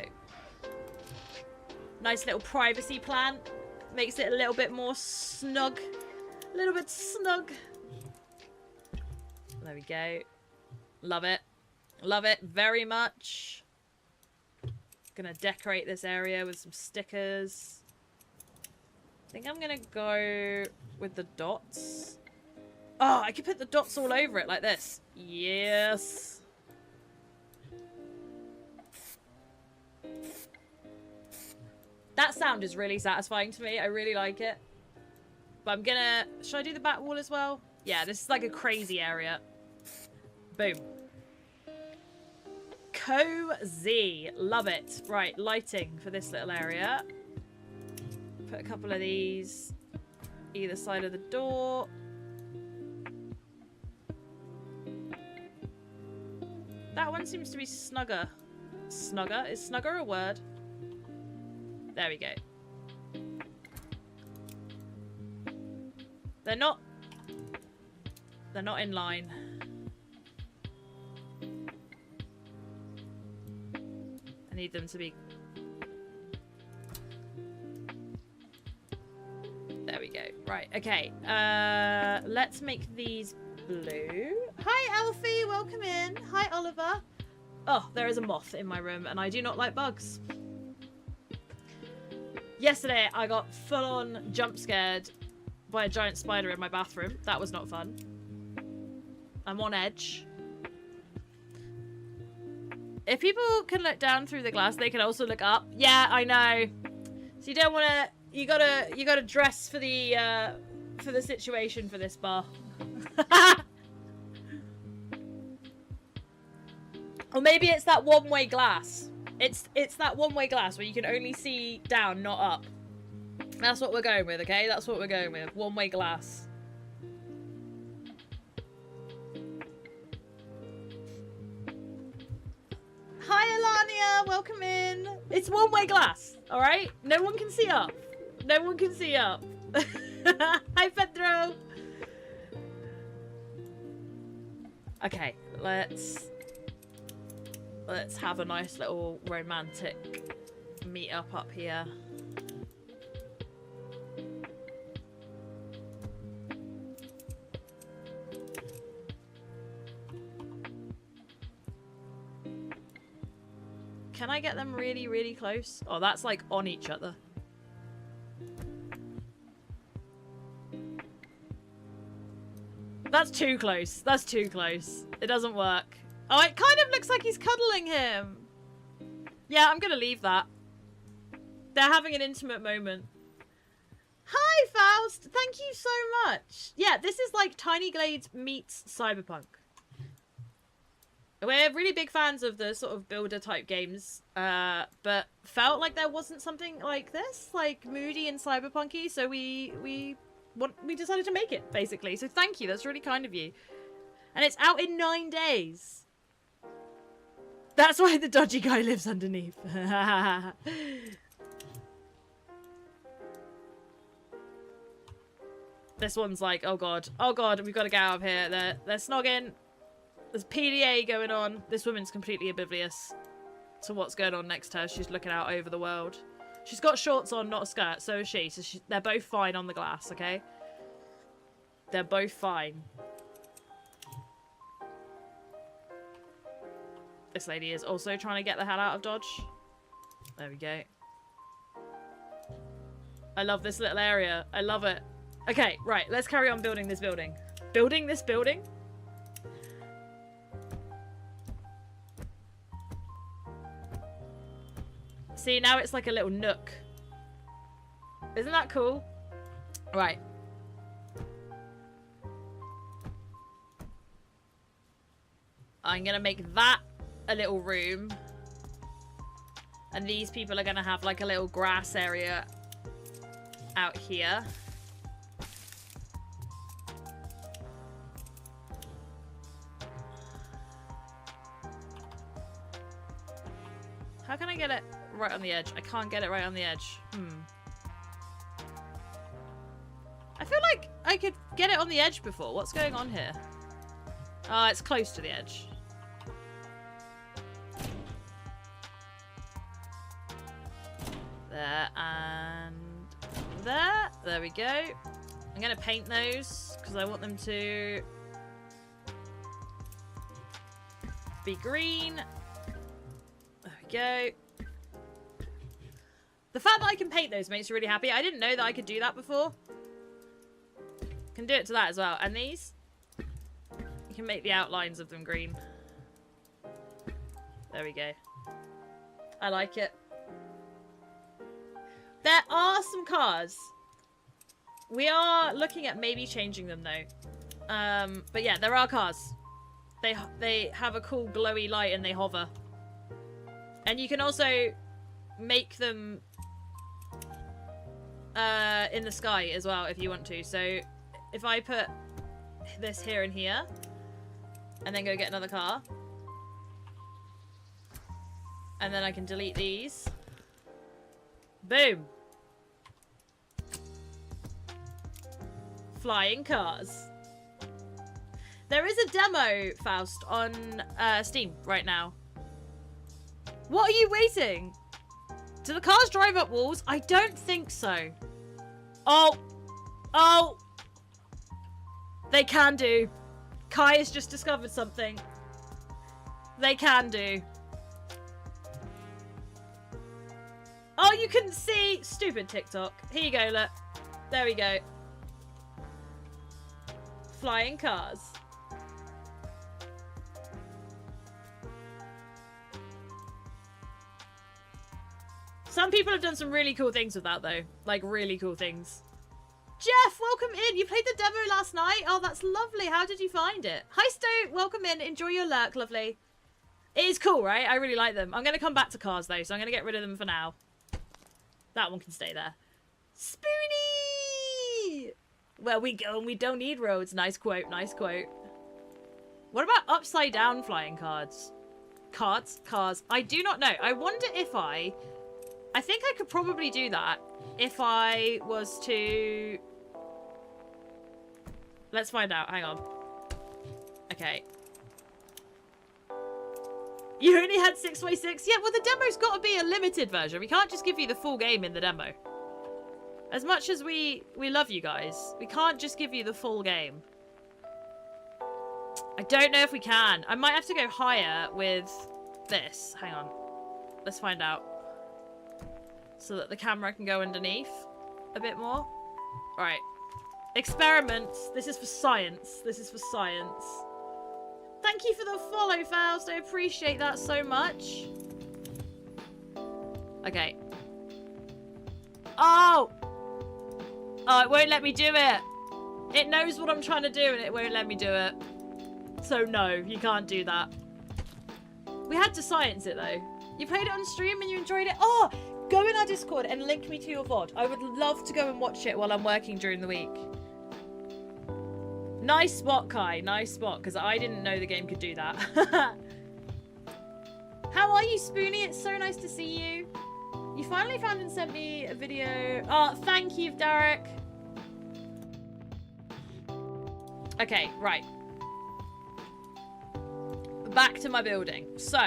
Nice little privacy plant. Makes it a little bit more snug. A little bit snug. There we go. Love it. Love it very much. Gonna decorate this area with some stickers. I think I'm gonna go with the dots. Oh, I could put the dots all over it like this. Yes. That sound is really satisfying to me. I really like it. But I'm gonna... Should I do the back wall as well? Yeah, this is like a crazy area. Boom. Cozy. Love it. Right, lighting for this little area. Put a couple of these either side of the door. That one seems to be snugger. Snugger? Is snugger a word? There we go. They're not in line. I need them to be... There we go. Right, okay. Let's make these blue. Hi, Alfie. Welcome in. Hi, Oliver. Oh, there is a moth in my room, and I do not like bugs. Yesterday, I got full-on jump scared by a giant spider in my bathroom. That was not fun. I'm on edge. If people can look down through the glass, they can also look up. Yeah, I know. So you don't want to... You gotta dress for the situation for this bar. Or maybe it's that one-way glass. It's that one-way glass where you can only see down, not up. That's what we're going with, okay? That's what we're going with. One-way glass. Hi, Alania. Welcome in. It's one-way glass, all right? No one can see up. No one can see up. Hi, Pedro. Okay, let's have a nice little romantic meet up here. Can I get them really, really close? Oh, that's like on each other. That's too close. That's too close. It doesn't work. Oh, it kind of looks like he's cuddling him. Yeah, I'm gonna leave that. They're having an intimate moment. Hi, Faust! Thank you so much! Yeah, this is like Tiny Glades meets Cyberpunk. We're really big fans of the sort of builder type games, but felt like there wasn't something like this, like moody and cyberpunky, so we decided to make it, basically. So thank you, that's really kind of you. And it's out in 9 days. That's why the dodgy guy lives underneath. This one's like, oh god, we've got to get out of here. They're snogging. There's PDA going on. This woman's completely oblivious to what's going on next to her. She's looking out over the world. She's got shorts on, not a skirt. So is she. So they're both fine on the glass, okay? They're both fine. This lady is also trying to get the hell out of Dodge. There we go. I love this little area. I love it. Okay, right. Let's carry on building this building. Building this building? See, now it's like a little nook. Isn't that cool? Right. I'm gonna make that a little room. And these people are gonna have like a little grass area out here. How can I get it right on the edge? I can't get it right on the edge. I feel like I could get it on the edge before. What's going on here? Oh, it's close to the edge. There and there. There we go. I'm going to paint those because I want them to be green. There we go. The fact that I can paint those makes me really happy. I didn't know that I could do that before. Can do it to that as well. And these, you can make the outlines of them green. There we go. I like it. There are some cars. We are looking at maybe changing them though. But yeah, there are cars. They have a cool glowy light and they hover. And you can also make them in the sky as well if you want to. So if I put this here and here and then go get another car, and then I can delete these. Boom. Flying cars. There is a demo, Faust, on Steam right now. What are you waiting? Do the cars drive up walls? I don't think so. Oh. Oh. They can do. Kai has just discovered something. They can do. Oh, you couldn't see? Stupid TikTok. Here you go, look. There we go. Flying cars. Some people have done some really cool things with that, though. Like, really cool things. Jeff, welcome in. You played the demo last night? Oh, that's lovely. How did you find it? Hi, Sto. Welcome in. Enjoy your lurk. Lovely. It is cool, right? I really like them. I'm going to come back to cars, though, so I'm going to get rid of them for now. That one can stay there. Spoonie! Where we go and we don't need roads. Nice quote. Nice quote. What about upside down flying cars? Cars. I do not know. I wonder if I think I could probably do that if I was to... Let's find out. Hang on. Okay. You only had 6x6? Yeah, well, the demo's got to be a limited version. We can't just give you the full game in the demo. As much as we love you guys, we can't just give you the full game. I don't know if we can. I might have to go higher with this. Hang on. Let's find out. So that the camera can go underneath a bit more. Right. Experiments. This is for science. This is for science. Thank you for the follow, Faust. I appreciate that so much. Okay. Oh! Oh, it won't let me do it. It knows what I'm trying to do and it won't let me do it. So no, you can't do that. We had to science it though. You played it on stream and you enjoyed it? Oh! Go in our Discord and link me to your VOD. I would love to go and watch it while I'm working during the week. Nice spot, Kai. Nice spot, because I didn't know the game could do that. How are you, Spoonie? It's so nice to see you. You finally found and sent me a video. Oh, thank you, Derek. Okay, right. Back to my building. So...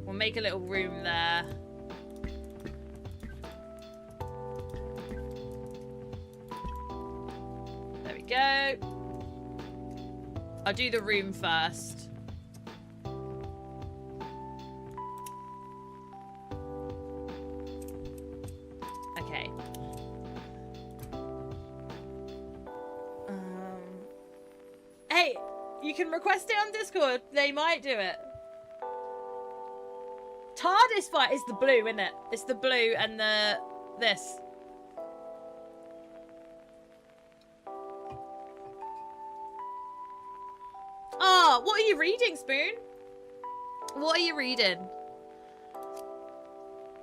we'll make a little room there. There we go. I'll do the room first. Okay. Hey, you can request it on Discord. They might do it. TARDIS fight is the blue, isn't it? It's the blue and the... this. Oh, what are you reading, Spoon? What are you reading?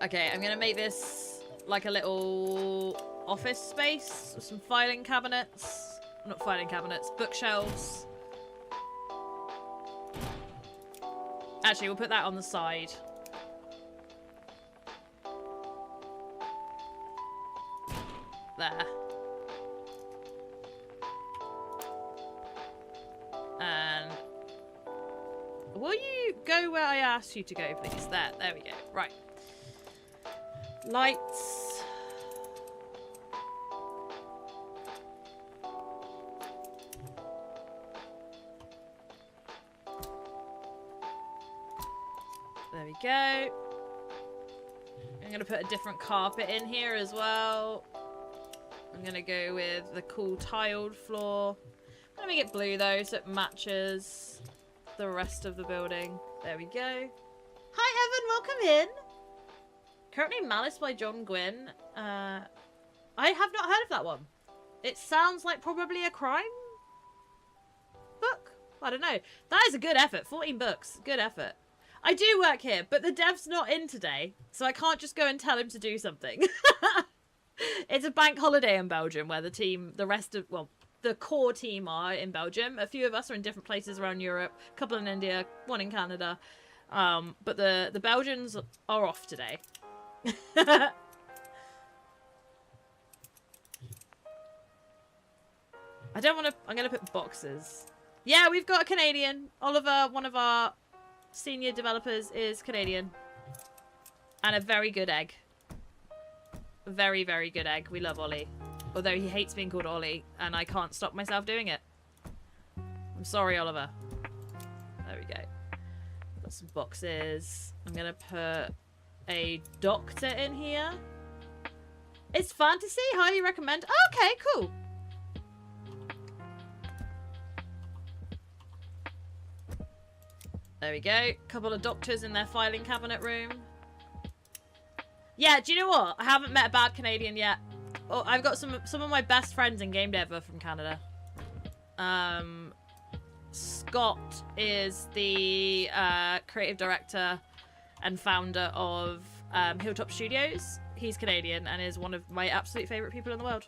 Okay, I'm gonna make this like a little office space with some filing cabinets. Not filing cabinets, bookshelves. Actually, we'll put that on the side. There. And will you go where I asked you to go, please? There we go. Right. Lights. There we go. I'm gonna put a different carpet in here as well. I'm gonna go with the cool tiled floor. I'm gonna make it blue though, so it matches the rest of the building. There we go. Hi Evan, welcome in. Currently Malice by John Gwynne. I have not heard of that one. It sounds like probably a crime book? I don't know. That is a good effort. 14 books. Good effort. I do work here, but the dev's not in today, so I can't just go and tell him to do something. It's a bank holiday in Belgium where the team, the core team are in Belgium. A few of us are in different places around Europe. A couple in India, one in Canada. But the Belgians are off today. I don't want to... I'm going to put boxes. Yeah, we've got a Canadian. Oliver, one of our senior developers, is Canadian. And a very good egg. Very, very good egg. We love Ollie. Although he hates being called Ollie, and I can't stop myself doing it. I'm sorry, Oliver. There we go. Got some boxes. I'm going to put a doctor in here. It's fantasy. Highly recommend. Oh, okay, cool. There we go. Couple of doctors in their filing cabinet room. Yeah, do you know what? I haven't met a bad Canadian yet. Oh, I've got some of my best friends in game dev are from Canada. Scott is the creative director and founder of Hilltop Studios. He's Canadian and is one of my absolute favourite people in the world.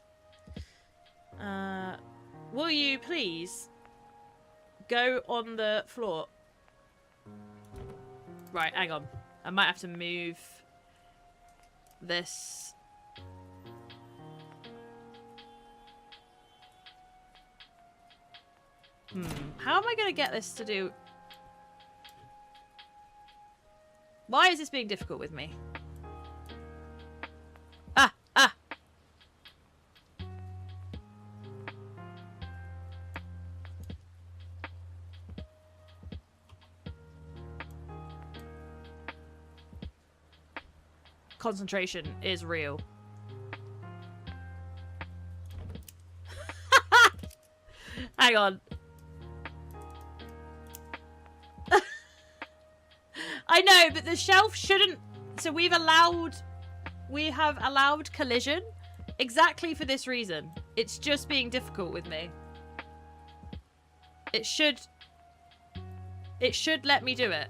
Will you please go on the floor? Right, hang on. I might have to move this. How am I going to get this to do? Why is this being difficult with me? Ah! Concentration is real. Hang on. No, but the shelf shouldn't... So we have allowed collision exactly for this reason. It's just being difficult with me. It should let me do it.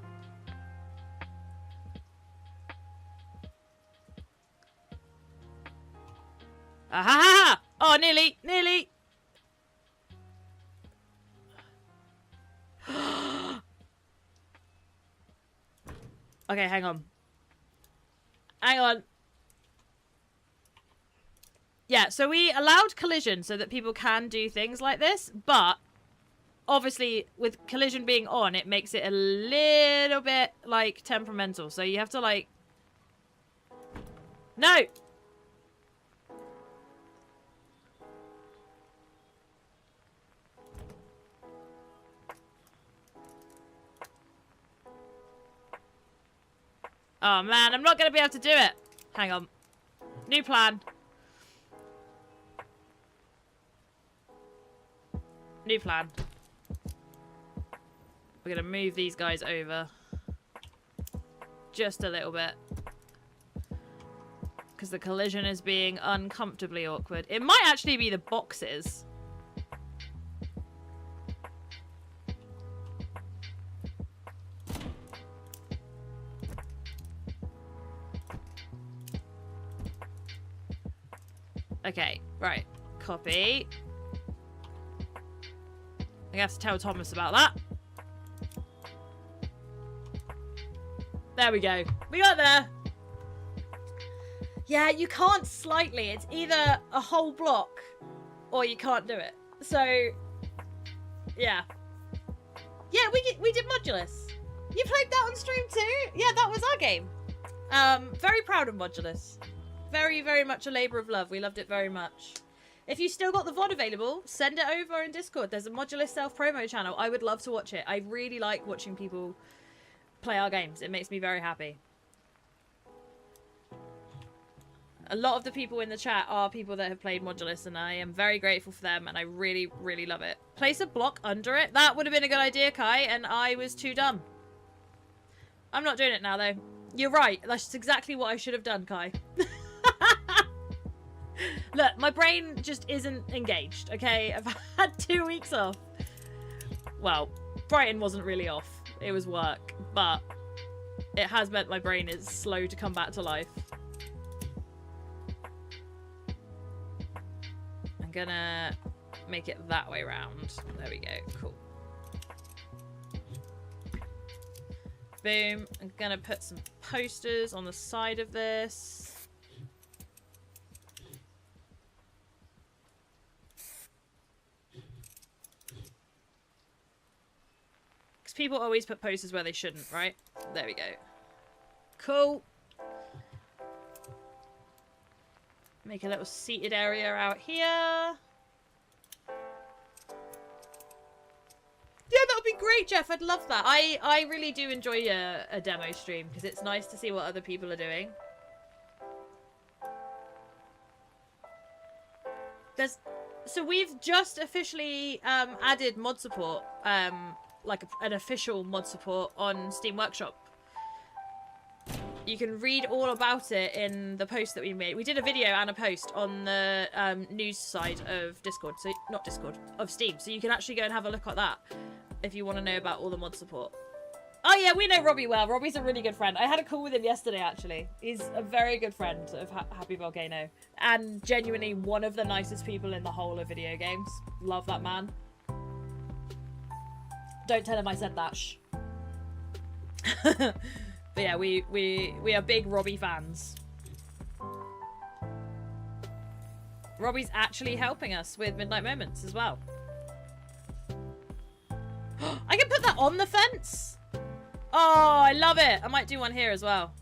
Aha! Oh, nearly, nearly. Okay, hang on. Hang on. Yeah, so we allowed collision so that people can do things like this, but obviously with collision being on, it makes it a little bit, like, temperamental. So you have to, like... No! Oh, man, I'm not going to be able to do it. Hang on. New plan. New plan. We're going to move these guys over. Just a little bit. Because the collision is being uncomfortably awkward. It might actually be the boxes. Okay, right. Copy. I have to tell Thomas about that. There we go. We got there. Yeah, you can't slightly. It's either a whole block or you can't do it. So, yeah. Yeah, we did Modulus. You played that on stream too? Yeah, that was our game. Very proud of Modulus. Very, very much a labour of love. We loved it very much. If you still got the VOD available, send it over in Discord. There's a Modulus self-promo channel. I would love to watch it. I really like watching people play our games. It makes me very happy. A lot of the people in the chat are people that have played Modulus, and I am very grateful for them, and I really, really love it. Place a block under it. That would have been a good idea, Kai, and I was too dumb. I'm not doing it now, though. You're right. That's exactly what I should have done, Kai. Look, my brain just isn't engaged, okay? I've had 2 weeks off. Well, Brighton wasn't really off. It was work, but it has meant my brain is slow to come back to life. I'm gonna make it that way round. There we go. Cool. Boom. I'm gonna put some posters on the side of this. People always put posters where they shouldn't, right? There we go. Cool. Make a little seated area out here. Yeah, that would be great, Jeff. I'd love that. I really do enjoy a demo stream because it's nice to see what other people are doing. So we've just officially added mod support. Like an official mod support on Steam Workshop. You can read all about it in the post that we made. We did a video and a post on the news side of Discord. So, not Discord, of Steam. So you can actually go and have a look at that if you want to know about all the mod support. Oh yeah, we know Robbie well. Robbie's a really good friend. I had a call with him yesterday, actually. He's a very good friend of Happy Volcano. And genuinely one of the nicest people in the whole of video games. Love that man. Don't tell him I said that. Shh. But yeah, we are big Robbie fans. Robbie's actually helping us with Midnight Moments as well. I can put that on the fence. Oh, I love it. I might do one here as well.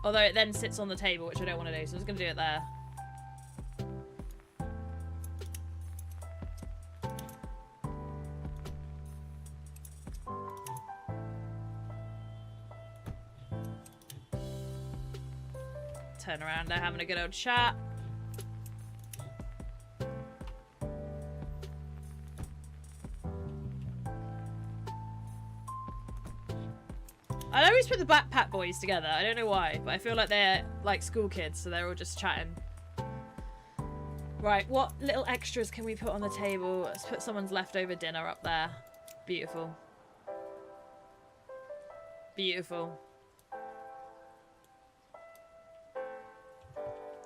Although it then sits on the table, which I don't want to do, so I'm just going to do it there. Turn around, they're having a good old chat. I always put the backpack boys together. I don't know why, but I feel like they're like school kids, so they're all just chatting. Right, what little extras can we put on the table? Let's put someone's leftover dinner up there. Beautiful. Beautiful.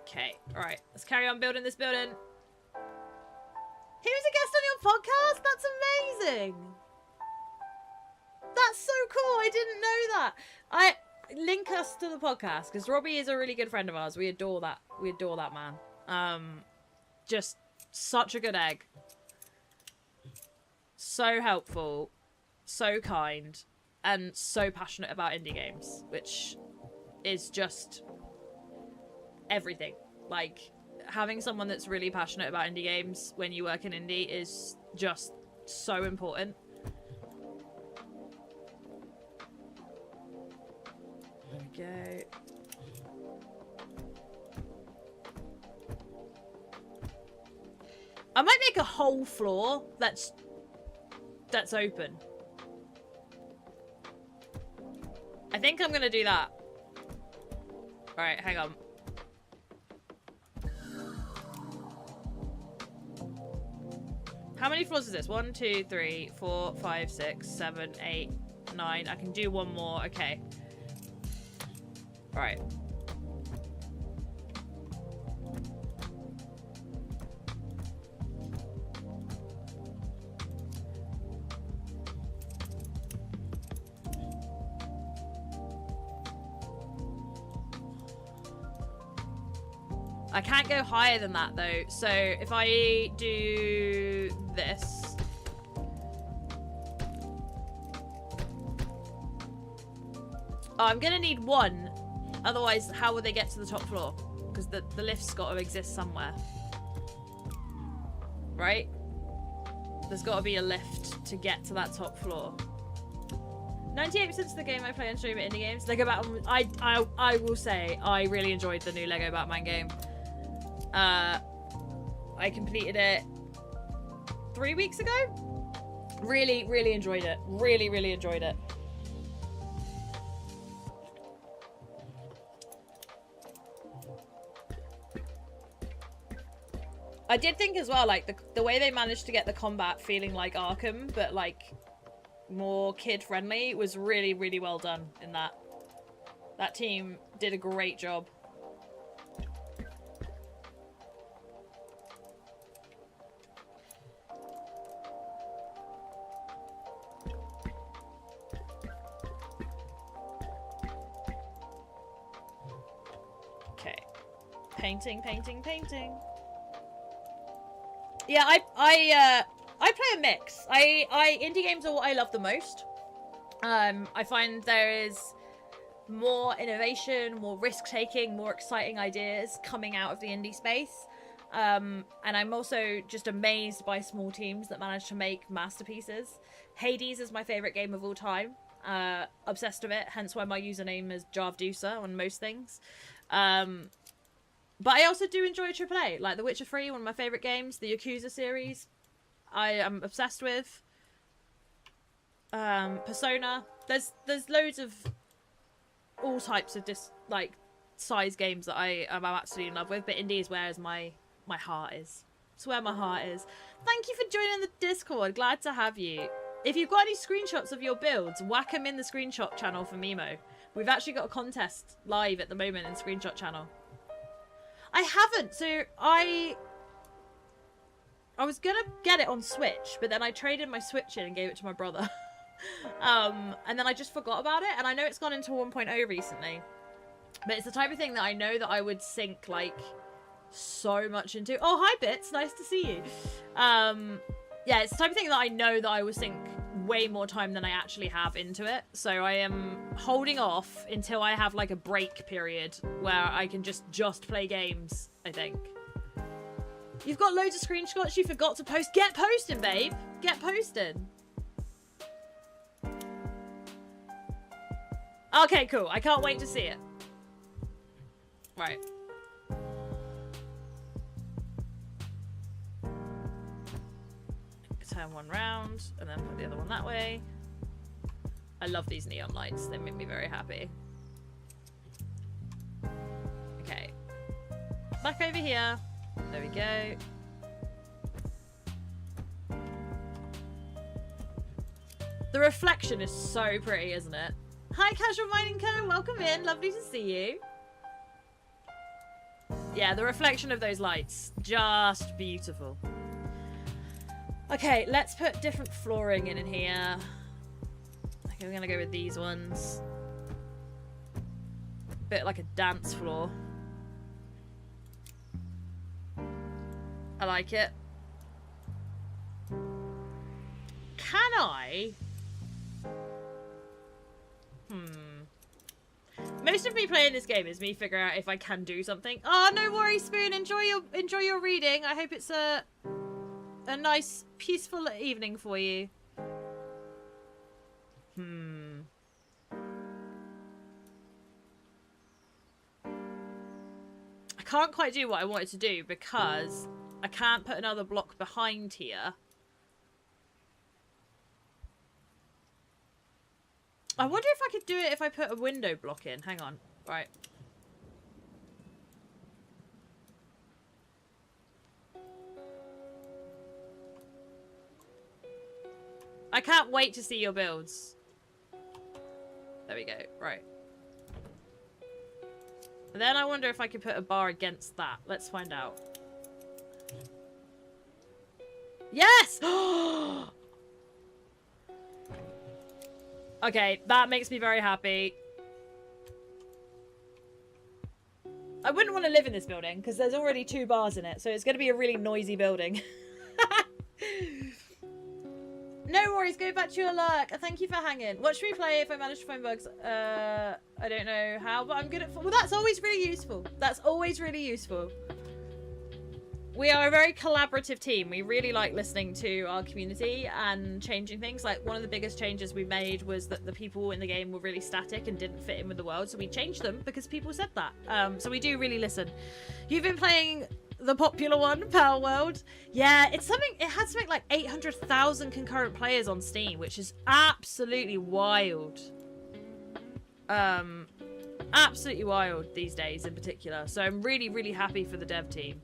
Okay, alright. Let's carry on building this building. He was a guest on your podcast? That's amazing! That's so cool. I didn't know that. Link us to the podcast because Robbie is a really good friend of ours. We adore that. We adore that man. Just such a good egg. So helpful, so kind, and so passionate about indie games, which is just everything. Like, having someone that's really passionate about indie games when you work in indie is just so important. There we go. I might make a whole floor that's open. I think I'm gonna do that. Alright, hang on. How many floors is this? 1, 2, 3, 4, 5, 6, 7, 8, 9. I can do one more. Okay. Alright. I can't go higher than that though. So if I do this. Oh, I'm gonna need one. Otherwise, how will they get to the top floor? Because the lift's got to exist somewhere. Right? There's got to be a lift to get to that top floor. 98% of the game I play on stream at indie games. Lego Batman. I will say I really enjoyed the new Lego Batman game. I completed it 3 weeks ago. Really, really enjoyed it. Really, really enjoyed it. I did think as well, like, the way they managed to get the combat feeling like Arkham, but, like, more kid-friendly was really, really well done in that. That team did a great job. Okay. Painting, painting, painting. Yeah, I play a mix. Indie games are what I love the most. I find there is more innovation, more risk-taking, more exciting ideas coming out of the indie space. And I'm also just amazed by small teams that manage to make masterpieces. Hades is my favorite game of all time. Obsessed with it, hence why my username is Jarvdusa on most things. But I also do enjoy AAA, like The Witcher 3, one of my favourite games. The Yakuza series, I am obsessed with. Persona. There's loads of all types of size games that I'm absolutely in love with. But indie is where my heart is. It's where my heart is. Thank you for joining the Discord. Glad to have you. If you've got any screenshots of your builds, whack them in the screenshot channel for Mimo. We've actually got a contest live at the moment in screenshot channel. I haven't, so I was gonna get it on Switch, but then I traded my Switch in and gave it to my brother. And then I just forgot about it, and I know it's gone into 1.0 recently. But it's the type of thing that I know that I would sink, like, so much into. Oh, hi, Bits. Nice to see you. Yeah, it's the type of thing that I know that I would sink way more time than I actually have into it. So I am holding off until I have, like, a break period where I can just play games, I think. You've got loads of screenshots you forgot to post. Get posting, babe. Get posting. Okay, cool. I can't wait to see it. Right. Turn one round and then put the other one that way. I love these neon lights. They make me very happy. Okay. Back over here. There we go. The reflection is so pretty, isn't it? Hi, Casual Mining Co. Welcome in. Lovely to see you. Yeah, the reflection of those lights. Just beautiful. Okay, let's put different flooring in here. Okay, we're gonna go with these ones. Bit like a dance floor. I like it. Can I? Most of me playing this game is me figuring out if I can do something. Oh, no worries, Spoon. Enjoy your reading. I hope it's a nice, peaceful evening for you. I can't quite do what I wanted to do because I can't put another block behind here. I wonder if I could do it if I put a window block in. Hang on. Right. I can't wait to see your builds. There we go. Right. And then I wonder if I could put a bar against that. Let's find out. Yes! Okay, that makes me very happy. I wouldn't want to live in this building because there's already 2 bars in it, so it's going to be a really noisy building. No worries, go back to your lurk. Thank you for hanging. What should we play if I manage to find bugs? I don't know how, but I'm good at... Well, that's always really useful. That's always really useful. We are a very collaborative team. We really like listening to our community and changing things. Like, one of the biggest changes we made was that the people in the game were really static and didn't fit in with the world. So we changed them because people said that. So we do really listen. You've been playing the popular one, Power World. Yeah, it's something... It had something like 800,000 concurrent players on Steam, which is absolutely wild. Absolutely wild these days in particular. So I'm really, really happy for the dev team.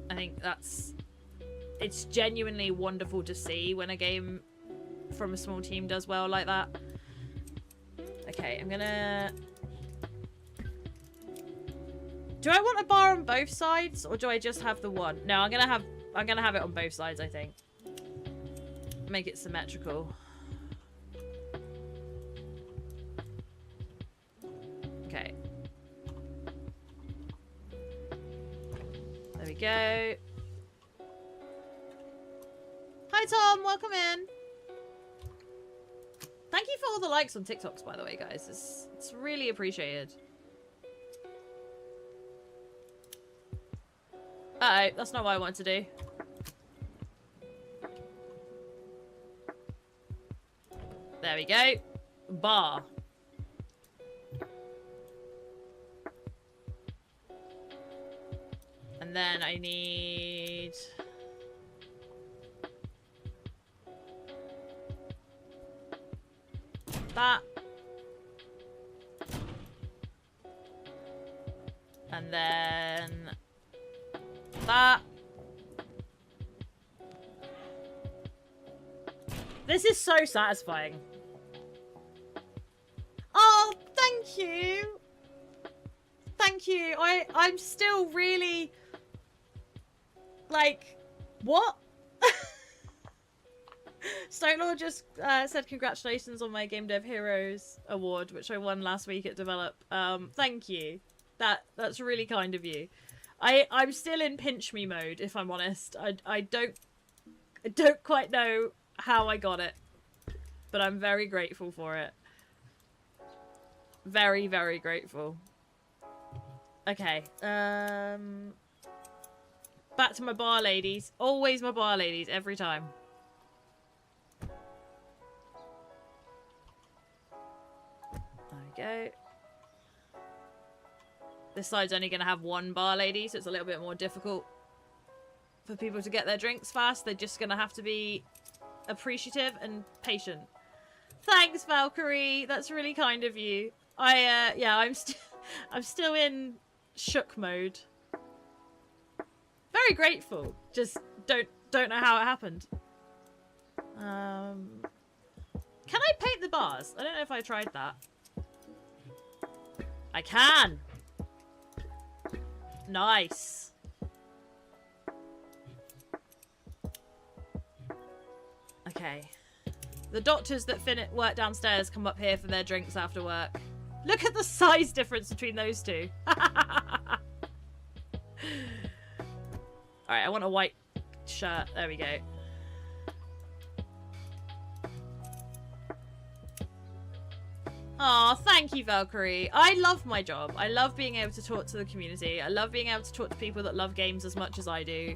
I think it's genuinely wonderful to see when a game from a small team does well like that. Okay, I'm gonna... Do I want a bar on both sides or do I just have the one? No, I'm gonna have it on both sides, I think. Make it symmetrical. Okay. There we go. Hi Tom, welcome in. Thank you for all the likes on TikToks, by the way, guys. It's really appreciated. Uh-oh, that's not what I wanted to do. There we go. Bar. And then I need... that. And then... that. This is so satisfying. Oh, thank you. Thank you. I'm still really... like, what? Stonelaw just said congratulations on my Game Dev Heroes award, which I won last week at Develop. Thank you. That's really kind of you. I'm still in pinch me mode, if I'm honest. I don't quite know how I got it, but I'm very grateful for it. Very, very grateful. Okay. Back to my bar ladies. Always my bar ladies, every time. There we go. This side's only going to have one bar lady, so it's a little bit more difficult for people to get their drinks fast. They're just going to have to be appreciative and patient. Thanks, Valkyrie. That's really kind of you. Yeah, I'm still in shook mode. Very grateful. Just don't know how it happened. Can I paint the bars? I don't know if I tried that. I can. Nice. Okay. The doctors that work downstairs come up here for their drinks after work. Look at the size difference between those two. Alright, I want a white shirt. There we go. Aw, thank you, Valkyrie. I love my job. I love being able to talk to the community. I love being able to talk to people that love games as much as I do.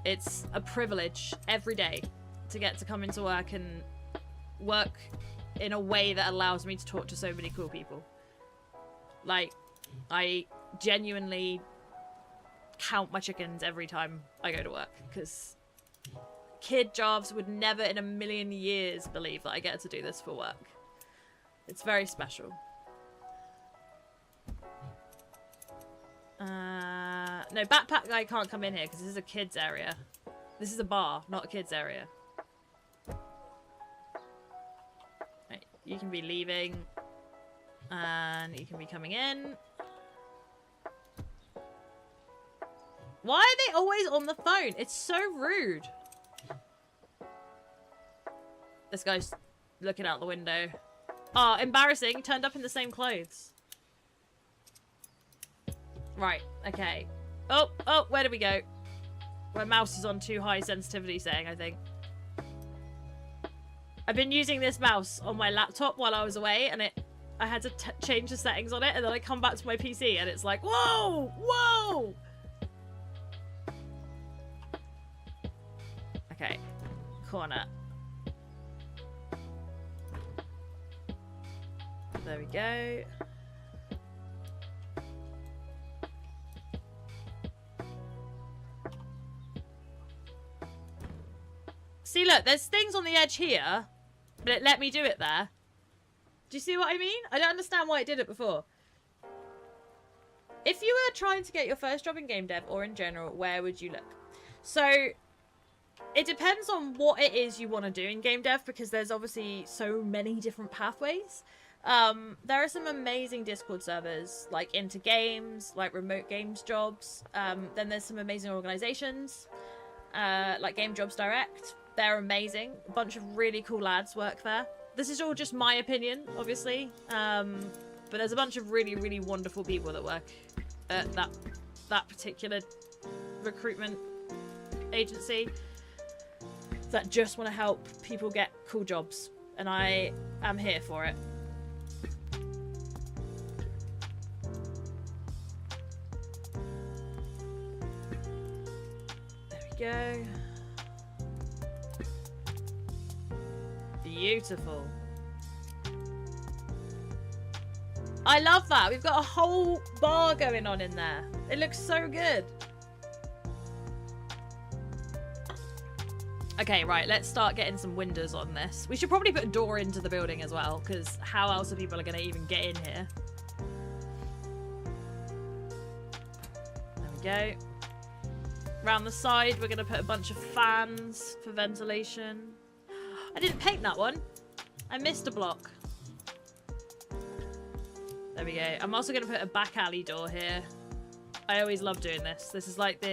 It's a privilege every day to get to come into work and work in a way that allows me to talk to so many cool people. Like, I genuinely count my chickens every time I go to work, because kid jobs would never in a million years believe that I get to do this for work. It's very special. No, backpack guy can't come in here because this is a kids area. This is a bar, not a kids area. Right, you can be leaving. And you can be coming in. Why are they always on the phone? It's so rude. This guy's looking out the window. Oh, embarrassing. Turned up in the same clothes. Right, okay. Oh, where did we go? My mouse is on too high sensitivity setting, I think. I've been using this mouse on my laptop while I was away, and I had to change the settings on it, and then I come back to my PC, and it's like, whoa! Whoa! Okay. Corner. There we go. See, look, there's things on the edge here, but it let me do it there. Do you see what I mean? I don't understand why it did it before. If you were trying to get your first job in game dev, or in general, where would you look? So, it depends on what it is you want to do in game dev, because there's obviously so many different pathways. There are some amazing Discord servers, like Into Games, like remote games jobs. Then there's some amazing organizations, like Game Jobs Direct. They're amazing. A bunch of really cool lads work there. This is all just my opinion, obviously. But there's a bunch of really, really wonderful people that work at that particular recruitment agency that just want to help people get cool jobs. And I am here for it. There we go. Beautiful. I love that. We've got a whole bar going on in there. It looks so good. Okay, right. Let's start getting some windows on this. We should probably put a door into the building as well, because how else are people going to even get in here? There we go. Around the side, we're going to put a bunch of fans for ventilation. I didn't paint that one. I missed a block. There we go. I'm also going to put a back alley door here. I always love doing this. This is like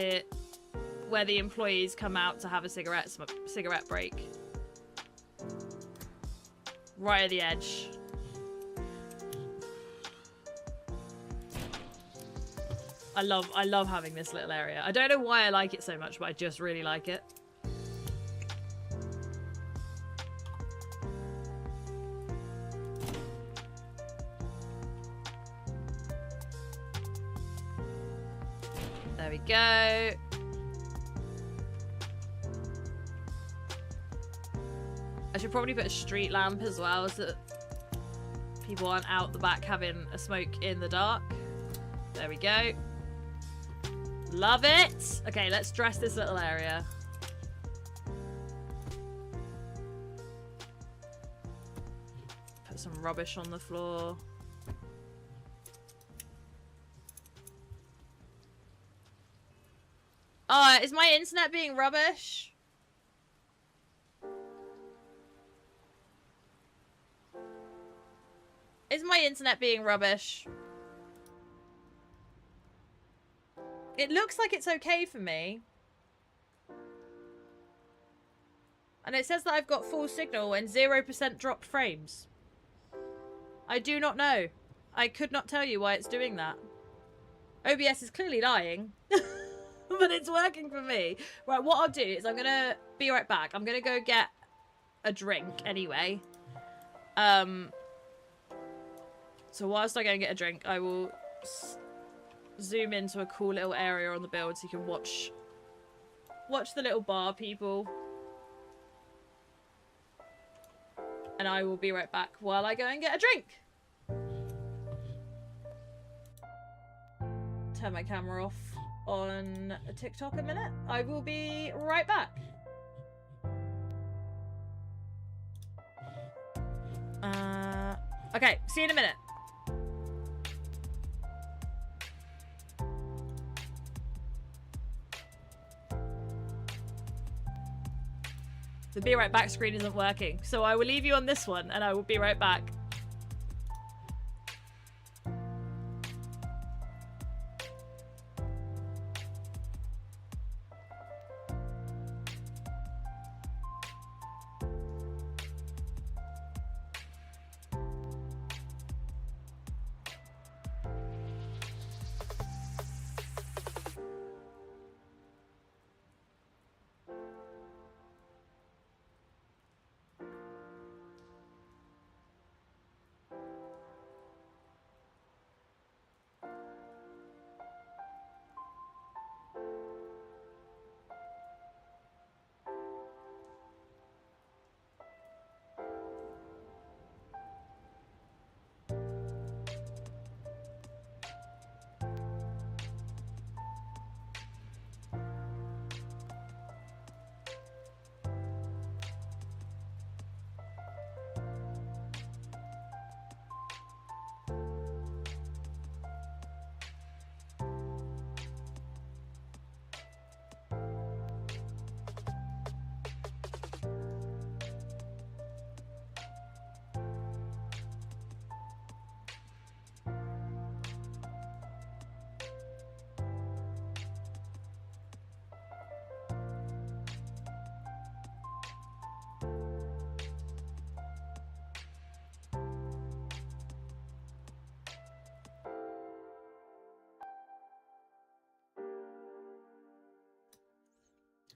where the employees come out to have a cigarette break. Right at the edge. I love having this little area. I don't know why I like it so much, but I just really like it. There we go. I should probably put a street lamp as well, so that people aren't out the back having a smoke in the dark. There we go. Love it. Okay, let's dress this little area. rubbish on the floor. Oh, is my internet being rubbish? Is my internet being rubbish? It looks like it's okay for me. And it says that I've got full signal and 0% dropped frames. I do not know. I could not tell you why it's doing that. OBS is clearly lying. But it's working for me. Right, what I'll do is I'm gonna be right back. I'm gonna go get a drink anyway. So whilst I go and get a drink, I will zoom into a cool little area on the build so you can watch the little bar people. And I will be right back while I go and get a drink. Turn my camera off on TikTok a minute. I will be right back. Okay, see you in a minute. The be right back screen isn't working, so I will leave you on this one and I will be right back.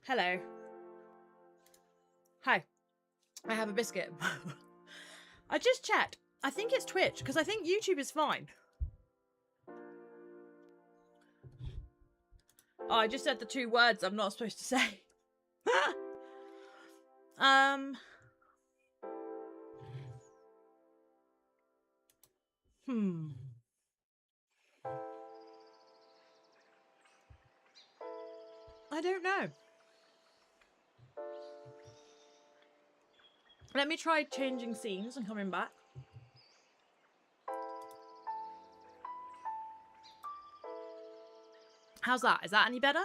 Hello. Hi. I have a biscuit. I just checked. I think it's Twitch, because I think YouTube is fine. Oh, I just said the 2 words I'm not supposed to say. I don't know. Let me try changing scenes and coming back. How's that? Is that any better?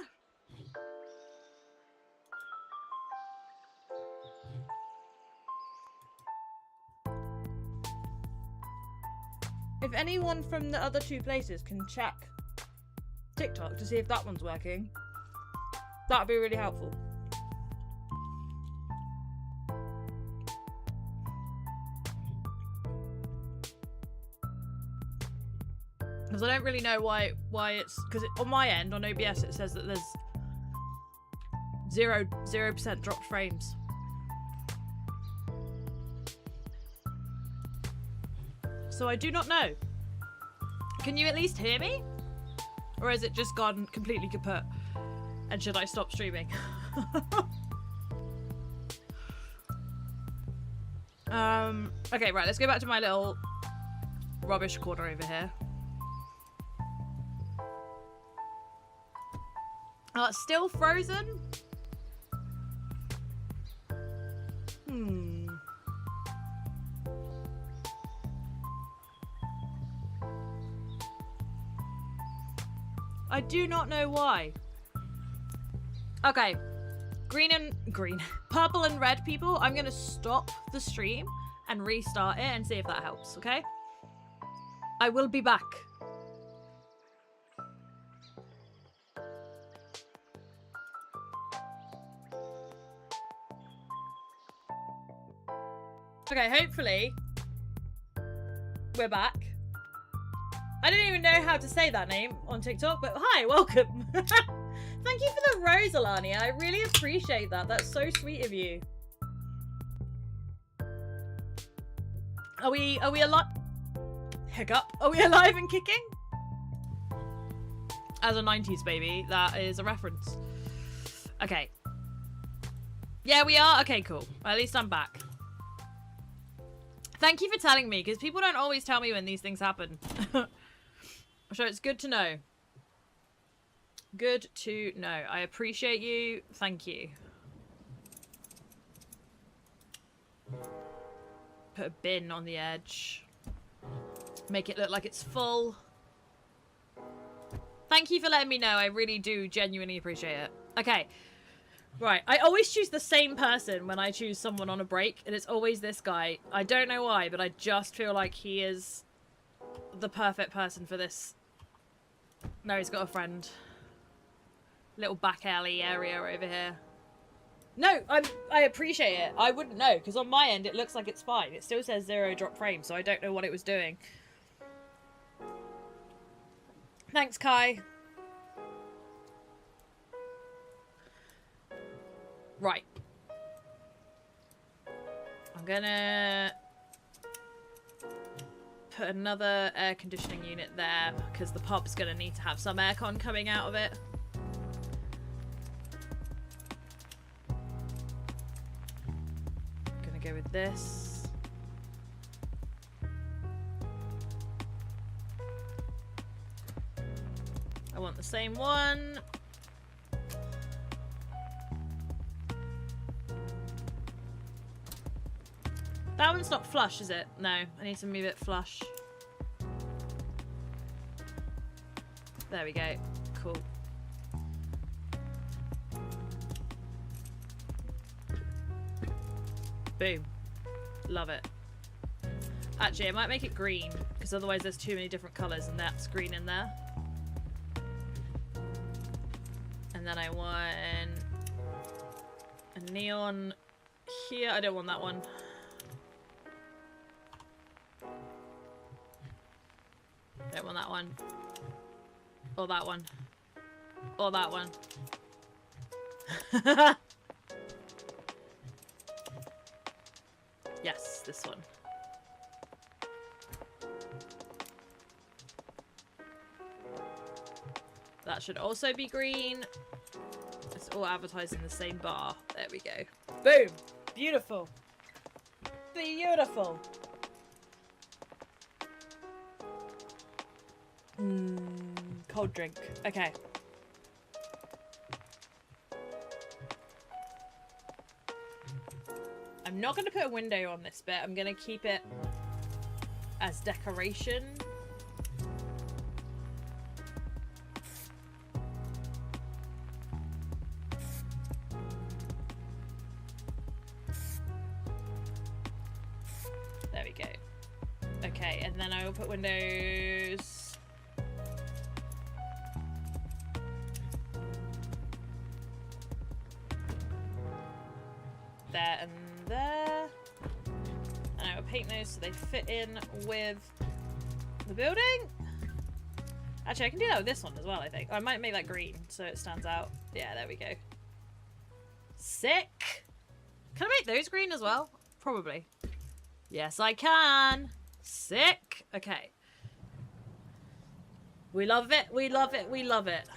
If anyone from the other 2 places can check TikTok to see if that one's working, that'd be really helpful. Because I don't really know why it's... Because on my end, on OBS, it says that there's 0% dropped frames. So I do not know. Can you at least hear me? Or has it just gone completely kaput? And should I stop streaming? Okay, right, let's go back to my little rubbish corner over here. Oh, it's still frozen? I do not know why. Okay. Purple and red people, I'm gonna stop the stream and restart it and see if that helps, okay? I will be back. Okay, hopefully we're back. I don't even know how to say that name on TikTok, but hi, welcome. Thank you for the rose, Alania. I really appreciate that. That's so sweet of you. Are we alive? Hiccup. Are we alive and kicking? As a 90s baby, that is a reference. Okay. Yeah, we are. Okay, cool. At least I'm back. Thank you for telling me, because people don't always tell me when these things happen. So it's good to know. Good to know. I appreciate you. Thank you. Put a bin on the edge. Make it look like it's full. Thank you for letting me know. I really do genuinely appreciate it. Okay. Right. I always choose the same person when I choose someone on a break, and it's always this guy. I don't know why, but I just feel like he is the perfect person for this. No, he's got a friend. Little back alley area over here. No, I appreciate it. I wouldn't know, because on my end it looks like it's fine. It still says 0 drop frame, so I don't know what it was doing. Thanks, Kai. Right. I'm gonna put another air conditioning unit there, because the pub's gonna need to have some aircon coming out of it. Gonna go with this. I want the same one. That one's not flush, is it? No, I need to move it flush. There we go. Cool. Boom. Love it. Actually, I might make it green, because otherwise there's too many different colours, and that's green in there. And then I want a neon here. I don't want that one. Don't want that one. Or that one. Or that one. Yes, this one. That should also be green. It's all advertising the same bar. There we go. Boom! Beautiful. Beautiful. Cold drink. Okay. I'm not going to put a window on this bit. I'm going to keep it as decoration. There we go. Okay, and then I will put windows... there and there. And I will paint those so they fit in with the building. Actually, I can do that with this one as well, I think. I might make that green so it stands out. Yeah, there we go. Sick! Can I make those green as well? Probably. Yes, I can. Sick! Okay. We love it, we love it, we love it.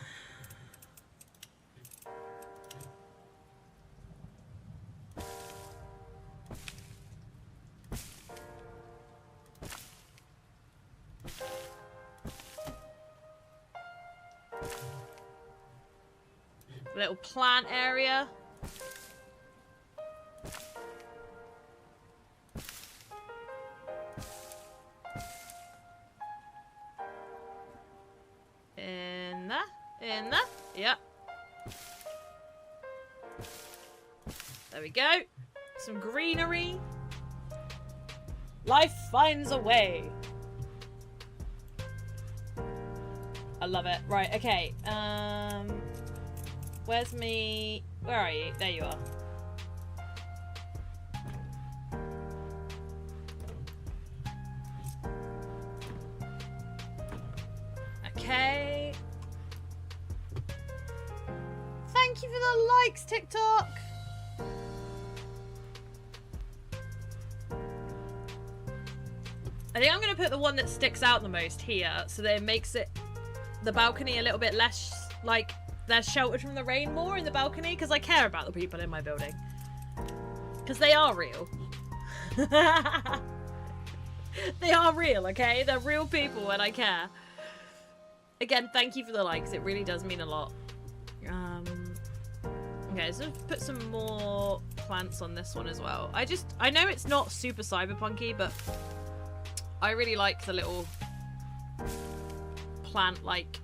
Little plant area. In there. In there. Yep. There we go. Some greenery. Life finds a way. I love it. Right, okay. Where's me? Where are you? There you are. Okay. Thank you for the likes, TikTok. I think I'm going to put the one that sticks out the most here so that it makes the balcony a little bit less, like, they're sheltered from the rain more in the balcony, because I care about the people in my building. Because they are real. They are real, okay? They're real people and I care. Again, thank you for the likes. It really does mean a lot. Okay, so let's put some more plants on this one as well. I know it's not super cyberpunky, but I really like the little plant, like,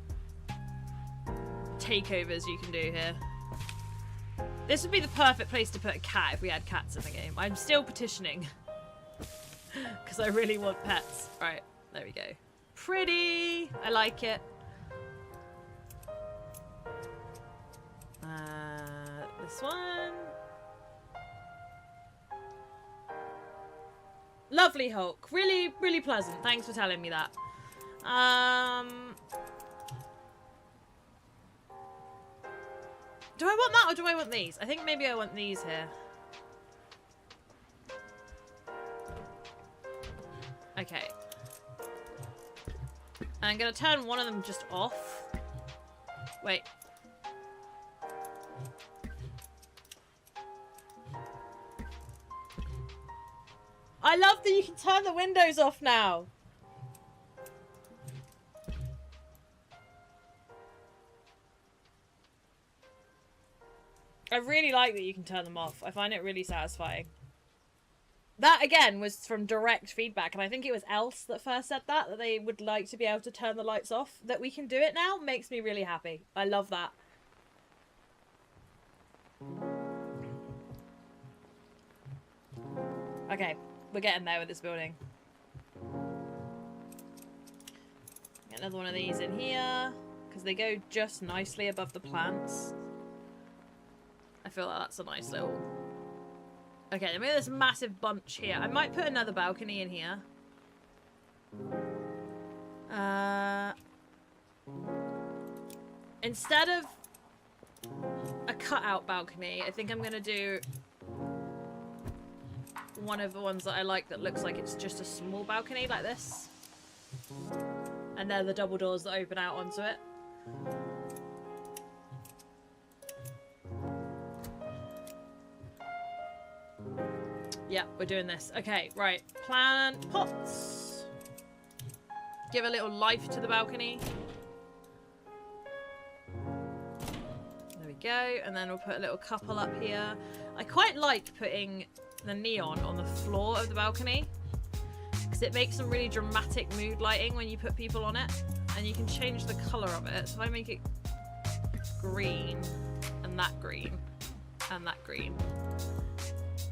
takeovers you can do here. This would be the perfect place to put a cat if we had cats in the game. I'm still petitioning. Because I really want pets. Right, there we go. Pretty! I like it. This one. Lovely Hulk. Really, really pleasant. Thanks for telling me that. Do I want that or do I want these? I think maybe I want these here. Okay. I'm gonna turn one of them just off. Wait. I love that you can turn the windows off now. I really like that you can turn them off. I find it really satisfying. That, again, was from direct feedback, and I think it was Else that first said that they would like to be able to turn the lights off. That we can do it now makes me really happy. I love that. Okay, we're getting there with this building. Get another one of these in here, because they go just nicely above the plants. I feel like that's a nice little... Okay, then we have this massive bunch here. I might put another balcony in here. Instead of a cutout balcony, I think I'm going to do one of the ones that I like that looks like it's just a small balcony like this. And they're the double doors that open out onto it. Yeah, we're doing this. Okay, right. Plant pots. Give a little life to the balcony. There we go. And then we'll put a little couple up here. I quite like putting the neon on the floor of the balcony, because it makes some really dramatic mood lighting when you put people on it. And you can change the colour of it. So if I make it green, and that green, and that green.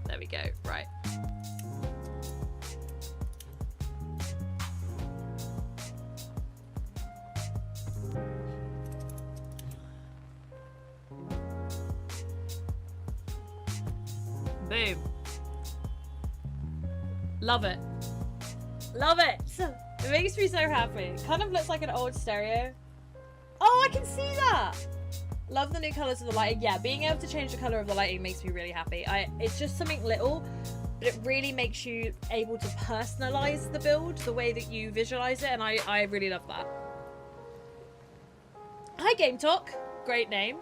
There we go. Right. Boom. Love it. Love it. It makes me so happy. It kind of looks like an old stereo. Oh, I can see that. Love the new colours of the lighting. Yeah, being able to change the colour of the lighting makes me really happy. It's just something little, but it really makes you able to personalise the build the way that you visualise it, and I really love that. Hi, Game Talk. Great name.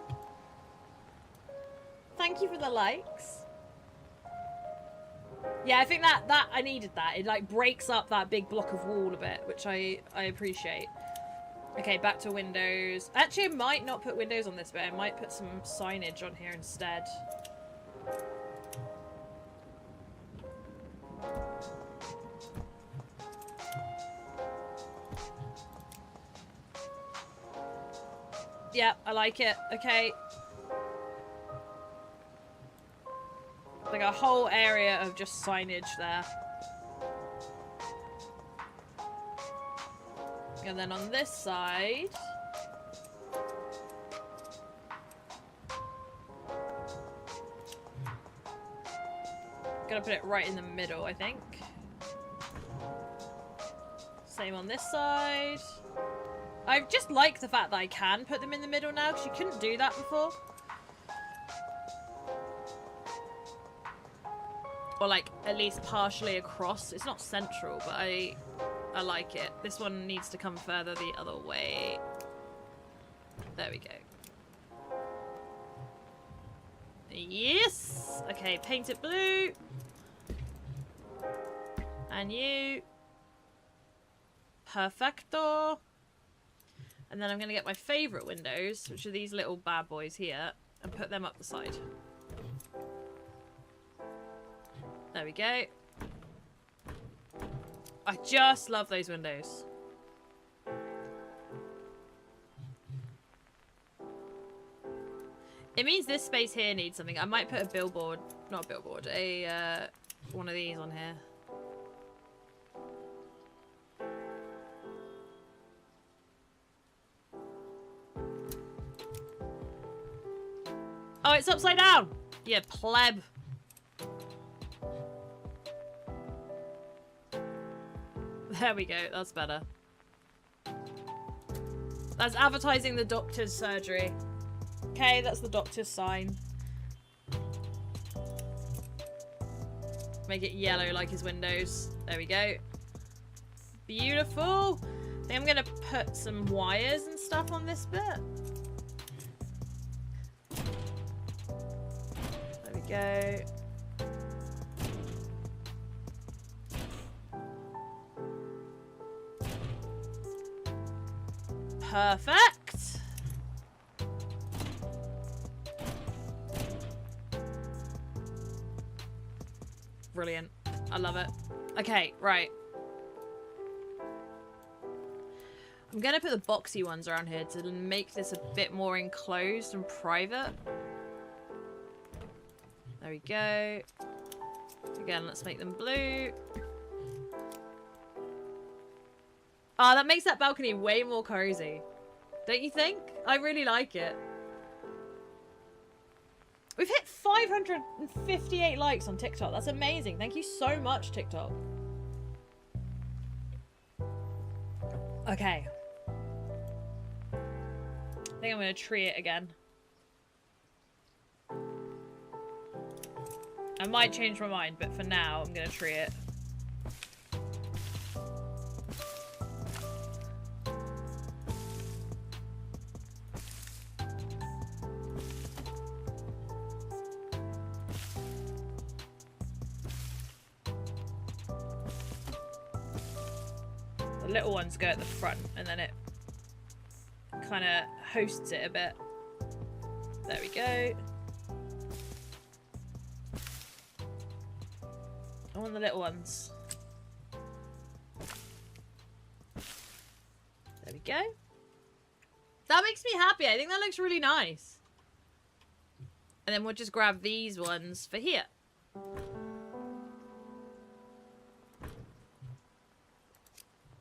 Thank you for the likes. Yeah, I think that I needed that. It like breaks up that big block of wall a bit, which I appreciate. Okay, back to windows. Actually, I might not put windows on this bit. I might put some signage on here instead. Yeah, I like it. Okay. Like a whole area of just signage there. And then on this side... Gonna put it right in the middle, I think. Same on this side. I just like the fact that I can put them in the middle now, because you couldn't do that before. Or like, at least partially across. It's not central, but I like it. This one needs to come further the other way. There we go. Yes! Okay, paint it blue. And you. Perfecto. And then I'm going to get my favourite windows, which are these little bad boys here, and put them up the side. There we go. I just love those windows. It means this space here needs something. I might put a billboard, not a billboard, one of these on here. Oh, it's upside down! Yeah, pleb. There we go, that's better. That's advertising the doctor's surgery. Okay, that's the doctor's sign. Make it yellow like his windows. There we go. Beautiful. I think I'm gonna put some wires and stuff on this bit. There we go. Perfect. Brilliant. I love it. Okay, right. I'm gonna put the boxy ones around here to make this a bit more enclosed and private. There we go. Again, let's make them blue. Oh, that makes that balcony way more cozy. Don't you think? I really like it. We've hit 558 likes on TikTok. That's amazing. Thank you so much, TikTok. Okay. I think I'm going to tree it again. I might change my mind, but for now, I'm going to tree it. The little ones go at the front, and then it kind of hosts it a bit. There we go. I want the little ones. There we go. That makes me happy. I think that looks really nice. And then we'll just grab these ones for here.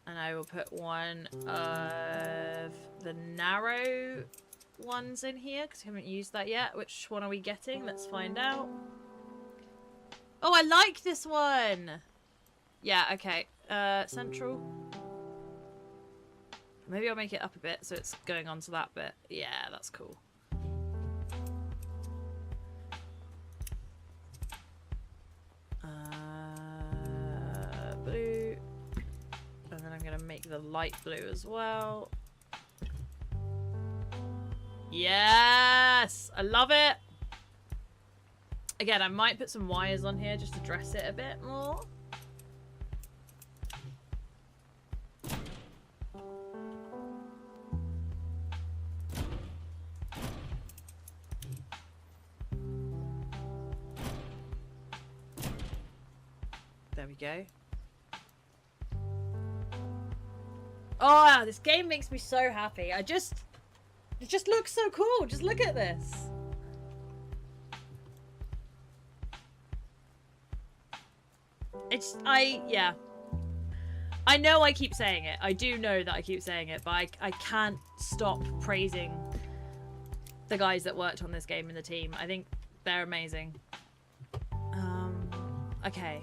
And I will put one of the narrow ones in here because I haven't used that yet. Which one are we getting? Let's find out. Oh, I like this one. Yeah, okay. Central. Maybe I'll make it up a bit so it's going on to that bit. Yeah, that's cool. Blue. And then I'm going to make the light blue as well. Yes! I love it! Again, I might put some wires on here just to dress it a bit more. There we go. Oh, this game makes me so happy. I just It just looks so cool. Just look at this. Yeah. I know I keep saying it. I do know that I keep saying it, but I can't stop praising the guys that worked on this game in the team. I think they're amazing. Okay.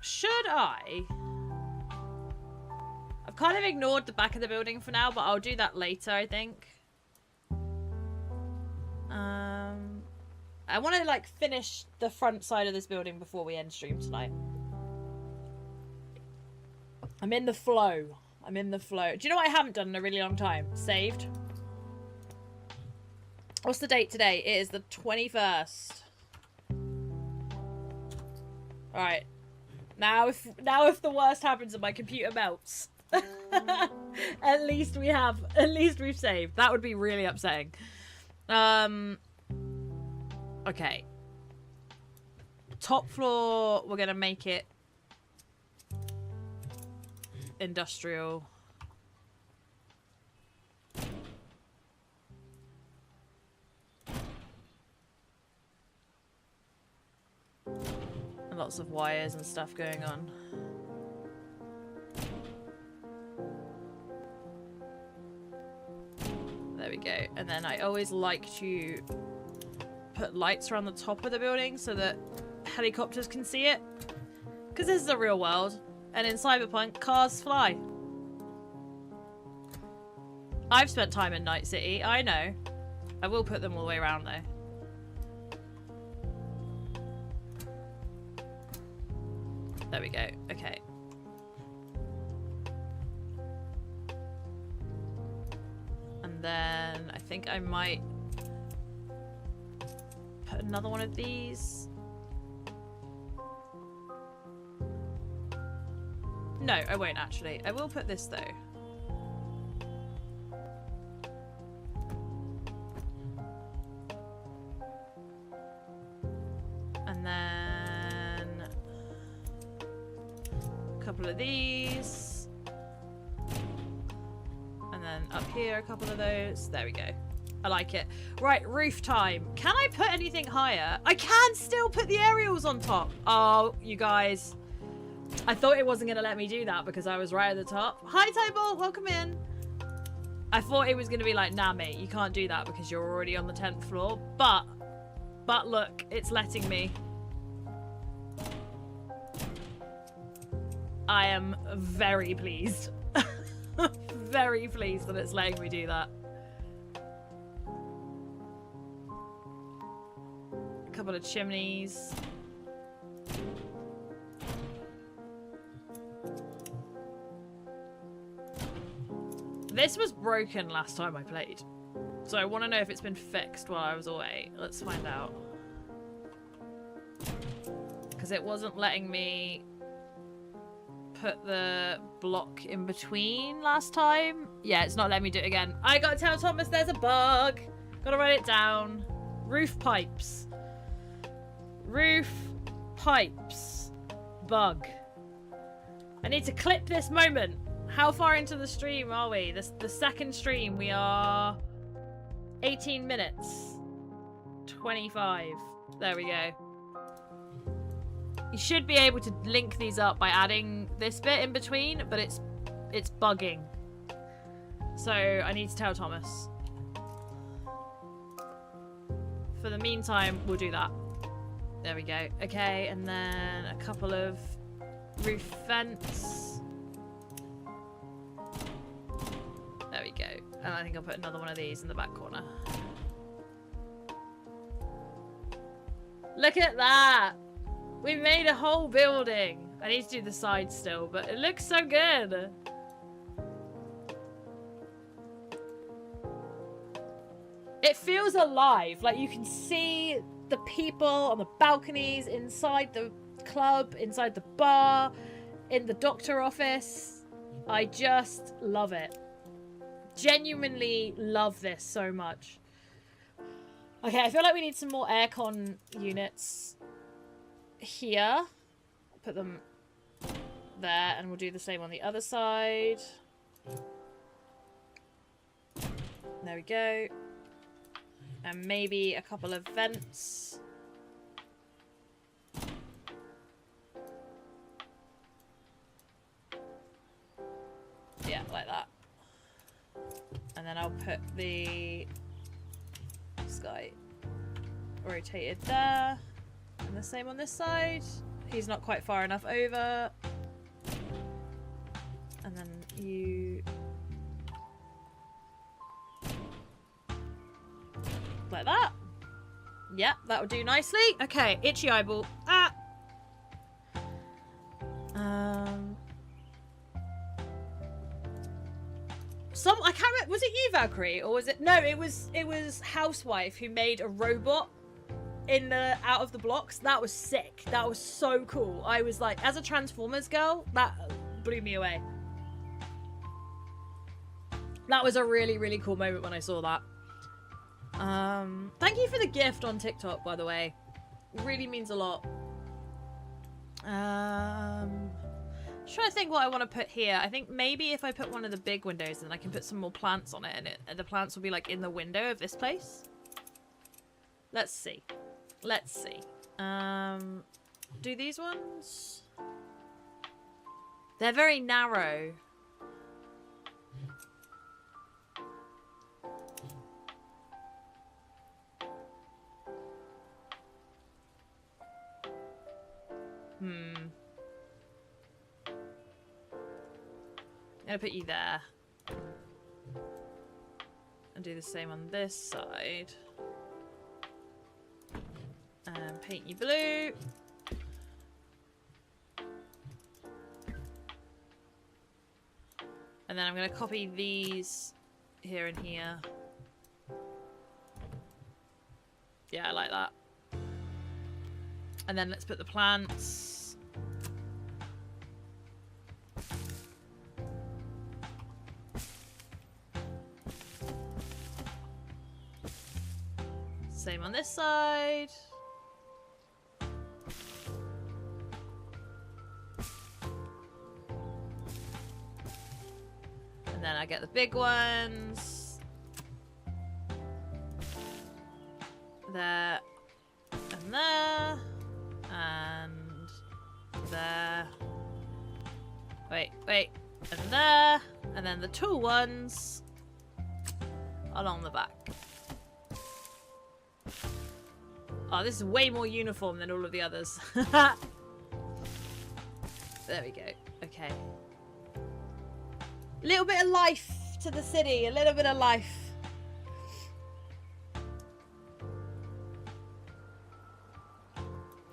Should I? I've kind of ignored the back of the building for now, but I'll do that later, I think. I want to like finish the front side of this building before we end stream tonight. I'm in the flow. I'm in the flow. Do you know what I haven't done in a really long time? Saved. What's the date today? It is the 21st. Alright. Now if the worst happens and my computer melts. at least we've saved. That would be really upsetting. Okay. Top floor, we're gonna make it industrial. And lots of wires and stuff going on. There we go. And then I always like to put lights around the top of the building so that helicopters can see it. Because this is the real world. And in Cyberpunk, cars fly. I've spent time in Night City, I know. I will put them all the way around though. There we go, okay. And then I think I might put another one of these. No, I won't actually. I will put this though. And then a couple of these. And then up here a couple of those. There we go. I like it. Right, roof time. Can I put anything higher? I can still put the aerials on top. Oh, you guys. I thought it wasn't going to let me do that because I was right at the top. Hi, Tybalt. Welcome in. I thought it was going to be like, nah, mate, you can't do that because you're already on the 10th floor. But look, it's letting me. I am very pleased. Very pleased that it's letting me do that. A couple of chimneys. This was broken last time I played. So I want to know if it's been fixed while I was away. Let's find out. Because it wasn't letting me put the block in between last time. Yeah, it's not letting me do it again. I gotta tell Thomas there's a bug. Gotta write it down. Roof pipes. Roof pipes. Bug. I need to clip this moment. How far into the stream are we? The second stream, we are 18 minutes. 25. There we go. You should be able to link these up by adding this bit in between, but it's bugging. So I need to tell Thomas. For the meantime, we'll do that. There we go. Okay, and then a couple of roof vents. There we go. And I think I'll put another one of these in the back corner. Look at that! We made a whole building. I need to do the side still, but it looks so good. It feels alive. Like you can see the people on the balconies, inside the club, inside the bar, in the doctor office. I just love it. Genuinely love this so much. Okay, I feel like we need some more aircon units here. Put them there, and we'll do the same on the other side. There we go. And maybe a couple of vents. Yeah, like that. And then I'll put the sky rotated there. And the same on this side. He's not quite far enough over. And then you... like that. Yeah, that would do nicely. Okay, itchy eyeball. Ah! I can't remember, was it you, Valkyrie? Or was it... no, it was Housewife who made a robot in the out of the blocks. That was sick. That was so cool. I was like, as a Transformers girl, that blew me away. That was a really, really cool moment when I saw that. Thank you for the gift on TikTok, by the way. It really means a lot. Trying to think what I want to put here. I think maybe if I put one of the big windows, then I can put some more plants on it, and the plants will be like in the window of this place. Let's see. Let's see. Do these ones? They're very narrow. I'm gonna put you there. And do the same on this side. And paint you blue. And then I'm gonna copy these here and here. Yeah, I like that. And then let's put the plants. Same on this side. And then I get the big ones. There. And there. And there. Wait. And there. And then the tall ones along the back. Oh, this is way more uniform than all of the others. There we go. Okay. A little bit of life to the city. A little bit of life.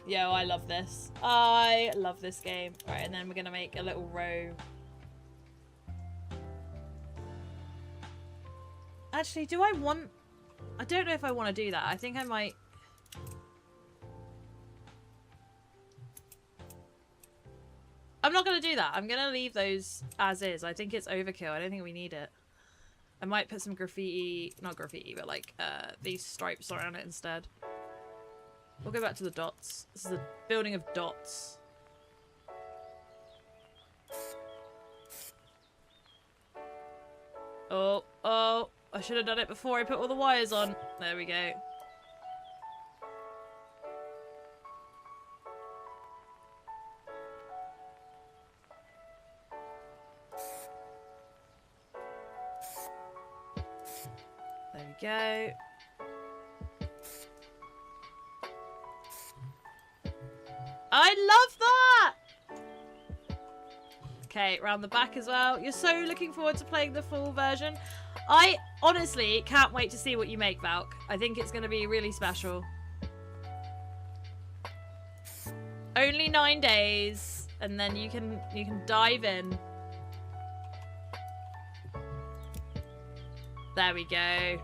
Yo, I love this. I love this game. Right, and then we're going to make a little row. Actually, do I want... I don't know if I want to do that. I think I might... I'm not going to do that. I'm going to leave those as is. I think it's overkill. I don't think we need it. I might put some graffiti, not graffiti, but like these stripes around it instead. We'll go back to the dots. This is a building of dots. Oh, I should have done it before I put all the wires on. There we go. There we go. I love that! Okay, around the back as well. You're so looking forward to playing the full version. I honestly can't wait to see what you make, Valk. I think it's going to be really special. Only 9 days, and then you can dive in. There we go.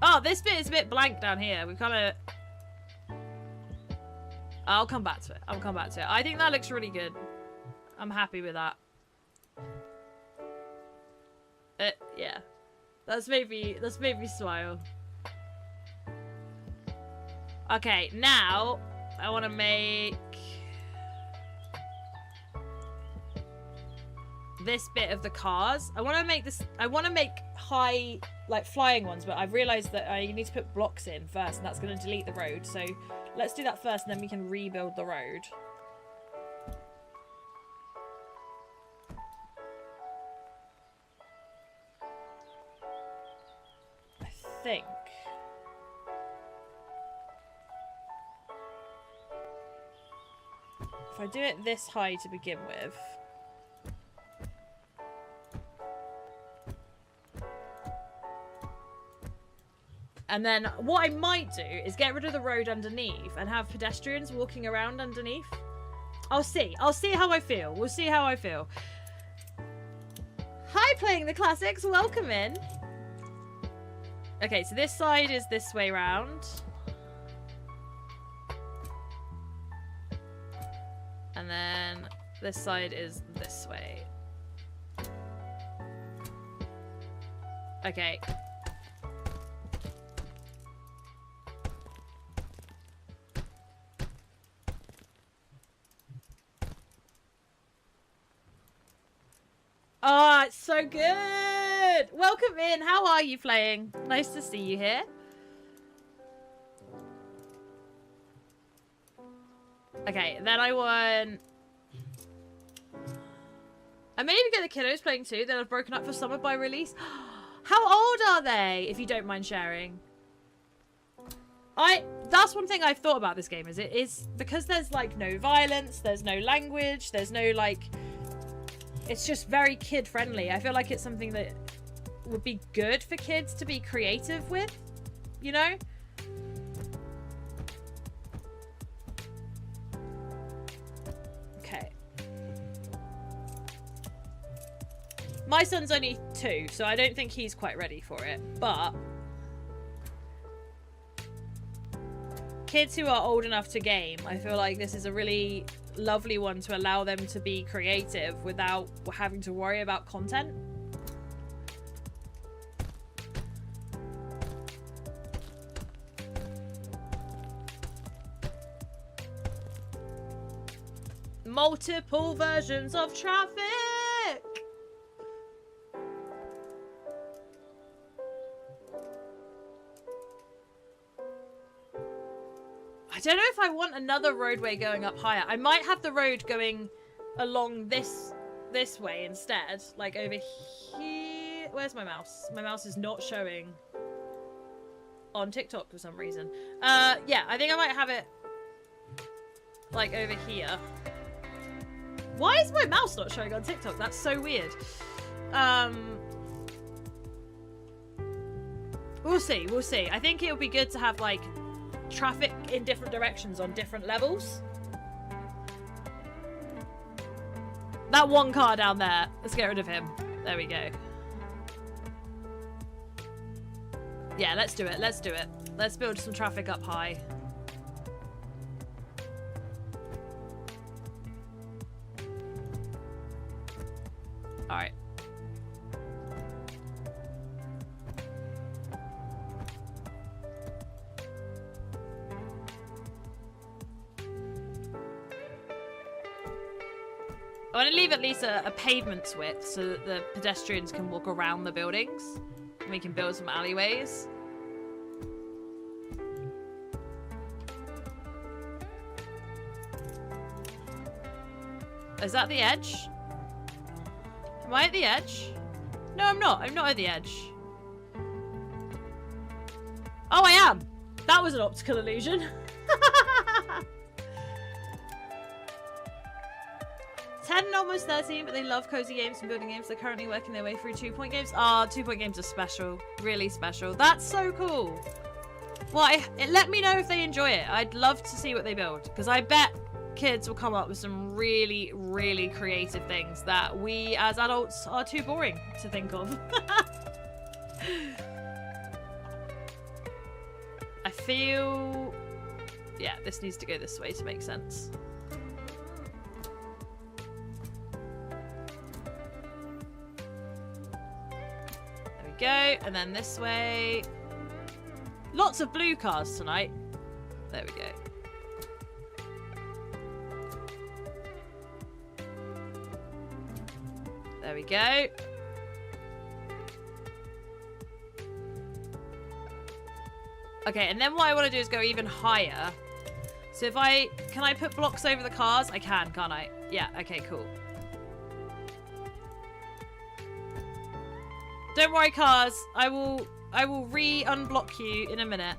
Oh, this bit is a bit blank down here. We've kind of... I'll come back to it. I'll come back to it. I think that looks really good. I'm happy with that. Yeah. That's made me smile. Okay, now I want to make... this bit of the cars. I want to make this. I want to make high, like flying ones, but I've realised that I need to put blocks in first, and that's going to delete the road. So let's do that first, and then we can rebuild the road. I think. If I do it this high to begin with. And then what I might do is get rid of the road underneath and have pedestrians walking around underneath. I'll see. I'll see how I feel. We'll see how I feel. Hi, Playing the Classics. Welcome in. Okay, so this side is this way round. And then this side is this way. Okay. Oh, it's so good. Welcome in. How are you playing? Nice to see you here. Okay, then I want... I may even get the kiddos playing too. Then I've broken up for summer by release. How old are they, if you don't mind sharing? That's one thing I've thought about this game, is it is because there's like no violence, there's no language, there's no like... It's just very kid friendly. I feel like it's something that would be good for kids to be creative with, you know? Okay. My son's only 2, so I don't think he's quite ready for it, but kids who are old enough to game, I feel like this is a really lovely one to allow them to be creative without having to worry about content. Multiple versions of traffic. I don't know if I want another roadway going up higher. I might have the road going along this way instead. Like over here. Where's my mouse? My mouse is not showing on TikTok for some reason. Yeah, I think I might have it like over here. Why is my mouse not showing on TikTok? That's so weird. We'll see, we'll see. I think it would be good to have like traffic in different directions on different levels. That one car down there, let's get rid of him. There we go. Yeah, let's do it, let's do it. Let's build some traffic up high. Alright. I want to leave at least a pavement width so that the pedestrians can walk around the buildings. And we can build some alleyways. Is that the edge? Am I at the edge? No, I'm not. I'm not at the edge. Oh, I am. That was an optical illusion. 10 and almost 13, but they love cozy games and building games. They're currently working their way through 2-point games. Ah, 2-point games are special. Really special. That's so cool. Well, let me know if they enjoy it. I'd love to see what they build, because I bet kids will come up with some really, really creative things that we as adults are too boring to think of. I feel... yeah, this needs to go this way to make sense. There we go, and then this way. Lots of blue cars tonight. There we go. There we go. Okay, and then what I want to do is go even higher. So if can I put blocks over the cars? I can, can't I? Yeah, okay, cool. Don't worry, cars. I will re-unblock you in a minute.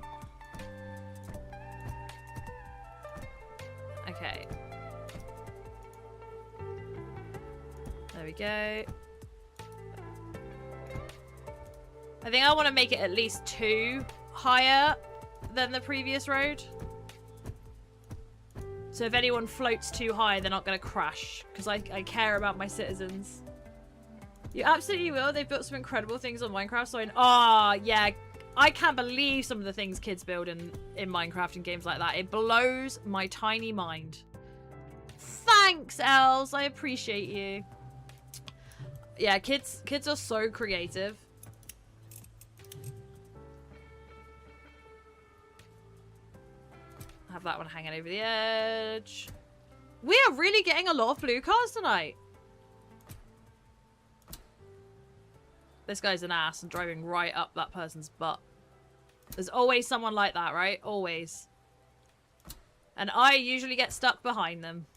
Okay. There we go. I think I want to make it at least 2 higher than the previous road. So if anyone floats too high, they're not going to crash. Because I care about my citizens. You absolutely will. They've built some incredible things on Minecraft. So yeah. I can't believe some of the things kids build in Minecraft and games like that. It blows my tiny mind. Thanks, Els. I appreciate you. Yeah, kids are so creative. Have that one hanging over the edge. We are really getting a lot of blue cars tonight. This guy's an ass and driving right up that person's butt. There's always someone like that, right? Always. And I usually get stuck behind them.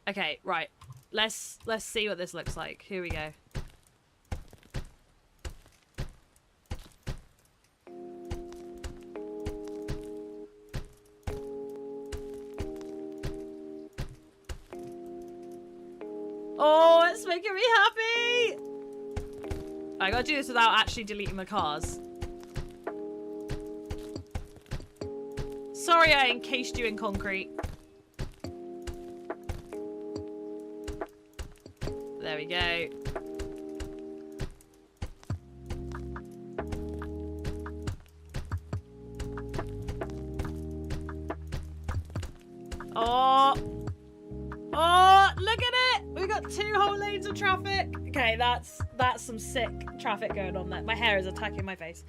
Okay, right. Let's see what this looks like. Here we go. Oh, it's making me happy! I gotta do this without actually deleting the cars. Sorry I encased you in concrete. There we go. Oh! Oh, look at it! We got 2 whole lanes of traffic. Okay, that's some sick traffic going on there. My hair is attacking my face.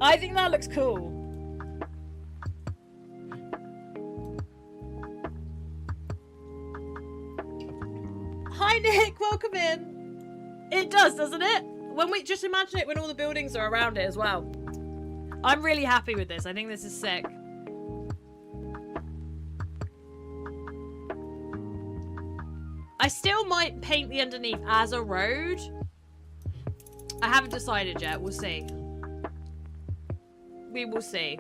I think that looks cool. Hi Nick, welcome in. It does, doesn't it? When we just imagine it when all the buildings are around it as well. I'm really happy with this. I think this is sick. I still might paint the underneath as a road. I haven't decided yet. We'll see. We will see.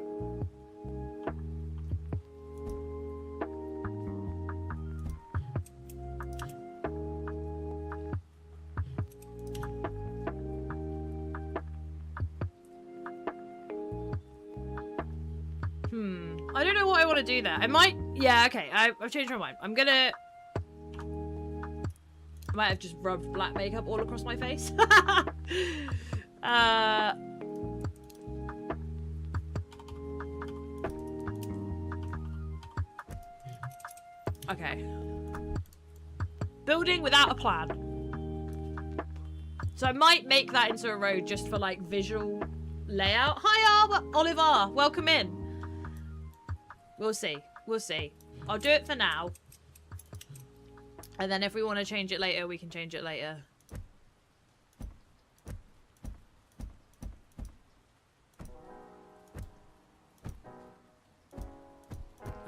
I don't know what I want to do there. I might... Yeah, okay. I've changed my mind. I'm gonna... I might have just rubbed black makeup all across my face. Okay. Building without a plan. So I might make that into a road just for like visual layout. Hi Oliver, welcome in. We'll see. We'll see. I'll do it for now. And then if we want to change it later, we can change it later.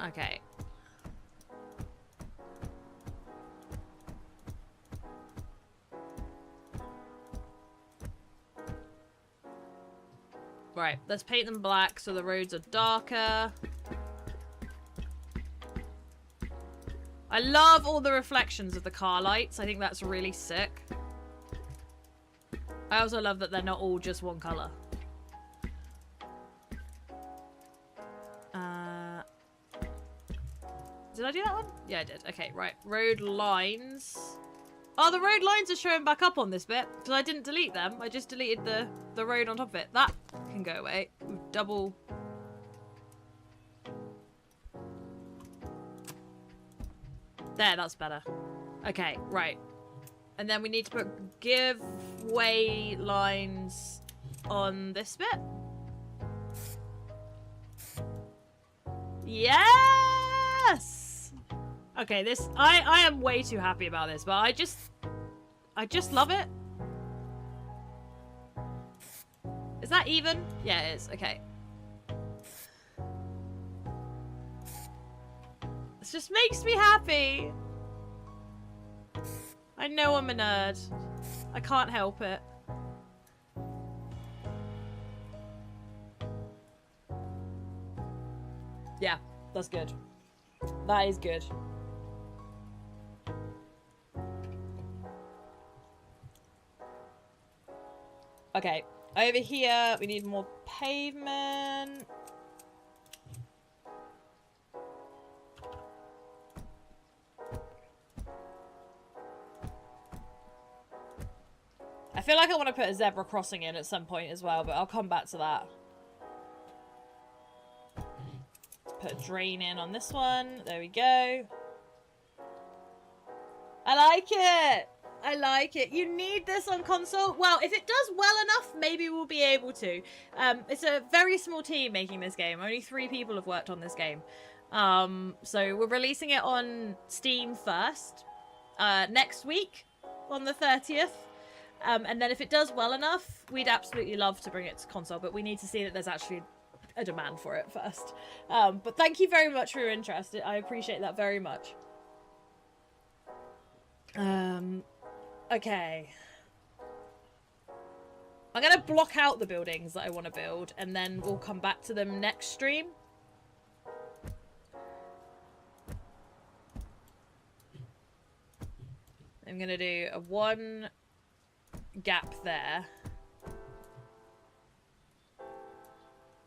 Okay. Right, let's paint them black so the roads are darker. I love all the reflections of the car lights. I think that's really sick. I also love that they're not all just one color. Did I do that one? Yeah, I did. Okay, right. Road lines. Oh, the road lines are showing back up on this bit. Because I didn't delete them. I just deleted the road on top of it. That can go away. Double... There, that's better. Okay, right. And then we need to put giveaway lines on this bit. Yes! Okay, this I am way too happy about this, but I just love it. Is that even? Yeah, it is. Okay. This just makes me happy. I know I'm a nerd. I can't help it. Yeah, that's good. That is good. Okay, over here we need more pavement. I feel like I want to put a zebra crossing in at some point as well, but I'll come back to that. Put a drain in on this one. There we go. I like it. I like it. You need this on console. Well, if it does well enough, maybe we'll be able to. It's a very small team making this game. Only 3 people have worked on this game. So we're releasing it on Steam first. Next week on the 30th. And then if it does well enough, we'd absolutely love to bring it to console, but we need to see that there's actually a demand for it first. But thank you very much for your interest. I appreciate that very much. Okay. I'm going to block out the buildings that I want to build, and then we'll come back to them next stream. I'm going to do a 1 gap there.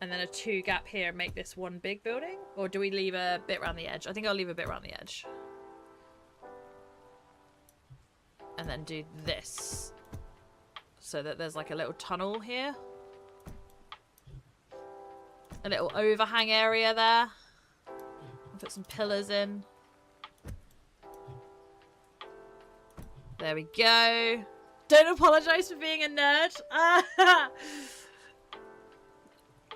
And then a 2 gap here and make this 1 big building? Or do we leave a bit around the edge? I think I'll leave a bit around the edge. And then do this. So that there's like a little tunnel here. A little overhang area there. Put some pillars in. There we go. Don't apologise for being a nerd.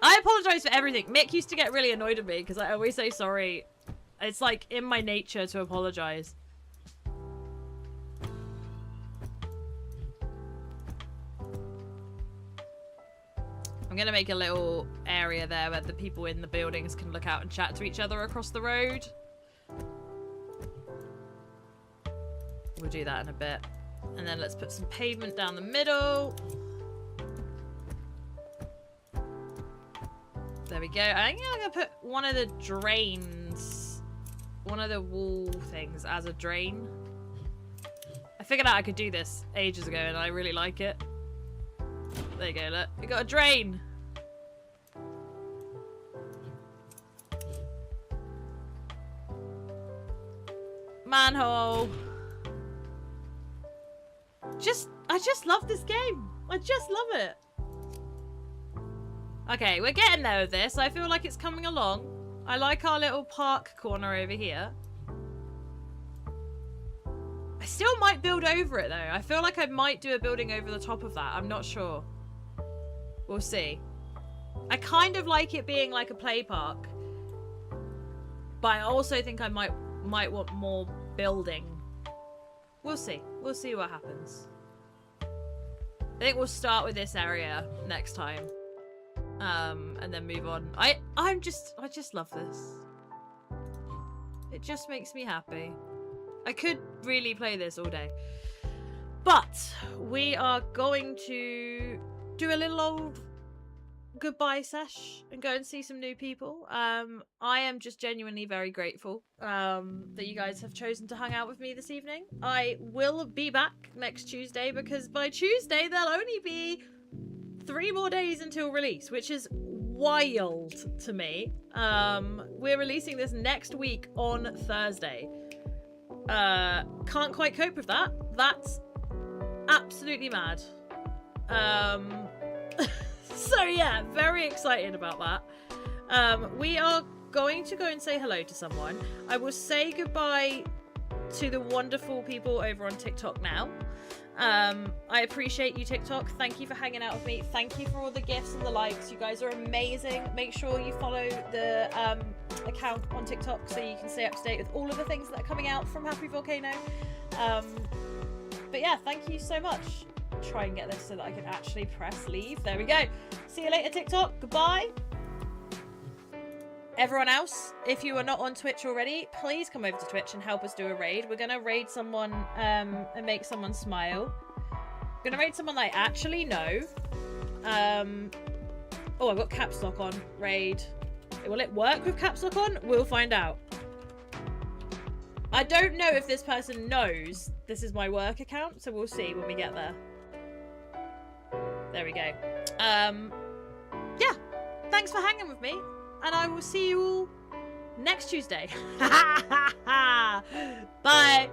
I apologise for everything. Mick used to get really annoyed at me because I always say sorry. It's like in my nature to apologise. I'm going to make a little area there where the people in the buildings can look out and chat to each other across the road. We'll do that in a bit. And then let's put some pavement down the middle. There we go. I think I'm going to put one of the drains, one of the wall things as a drain. I figured out I could do this ages ago and I really like it. There you go, look. We got a drain. Manhole. I just love this game. I just love it. Okay, we're getting there with this. I feel like it's coming along. I like our little park corner over here. I still might build over it though. I feel like I might do a building over the top of that. I'm not sure. We'll see. I kind of like it being like a play park. But I also think I might want more building. We'll see. We'll see what happens. I think we'll start with this area next time. And then move on. I just love this. It just makes me happy. I could really play this all day. But we are going to do a little old goodbye sesh and go and see some new people. I am just genuinely very grateful that you guys have chosen to hang out with me this evening. I will be back next Tuesday because by Tuesday there'll only be 3 more days until release, which is wild to me. We're releasing this next week on Thursday. Can't quite cope with that. That's absolutely mad. So yeah, very excited about that. We are going to go and say hello to someone. I will say goodbye to the wonderful people over on TikTok now. I appreciate you, TikTok. Thank you for hanging out with me. Thank you for all the gifts and the likes. You guys are amazing. Make sure you follow the account on TikTok so you can stay up to date with all of the things that are coming out from Happy Volcano. But yeah, thank you so much. I'll try and get this so that I can actually press leave. There we go. See you later, TikTok. Goodbye. Everyone else, if you are not on Twitch already, please come over to Twitch and help us do a raid. We're going to raid someone and make someone smile. We're going to raid someone I actually know. Oh, I've got caps lock on. Raid. Will it work with caps lock on? We'll find out. I don't know if this person knows this is my work account, so we'll see when we get there. There we go. Yeah. Thanks for hanging with me. And I will see you all next Tuesday. Bye.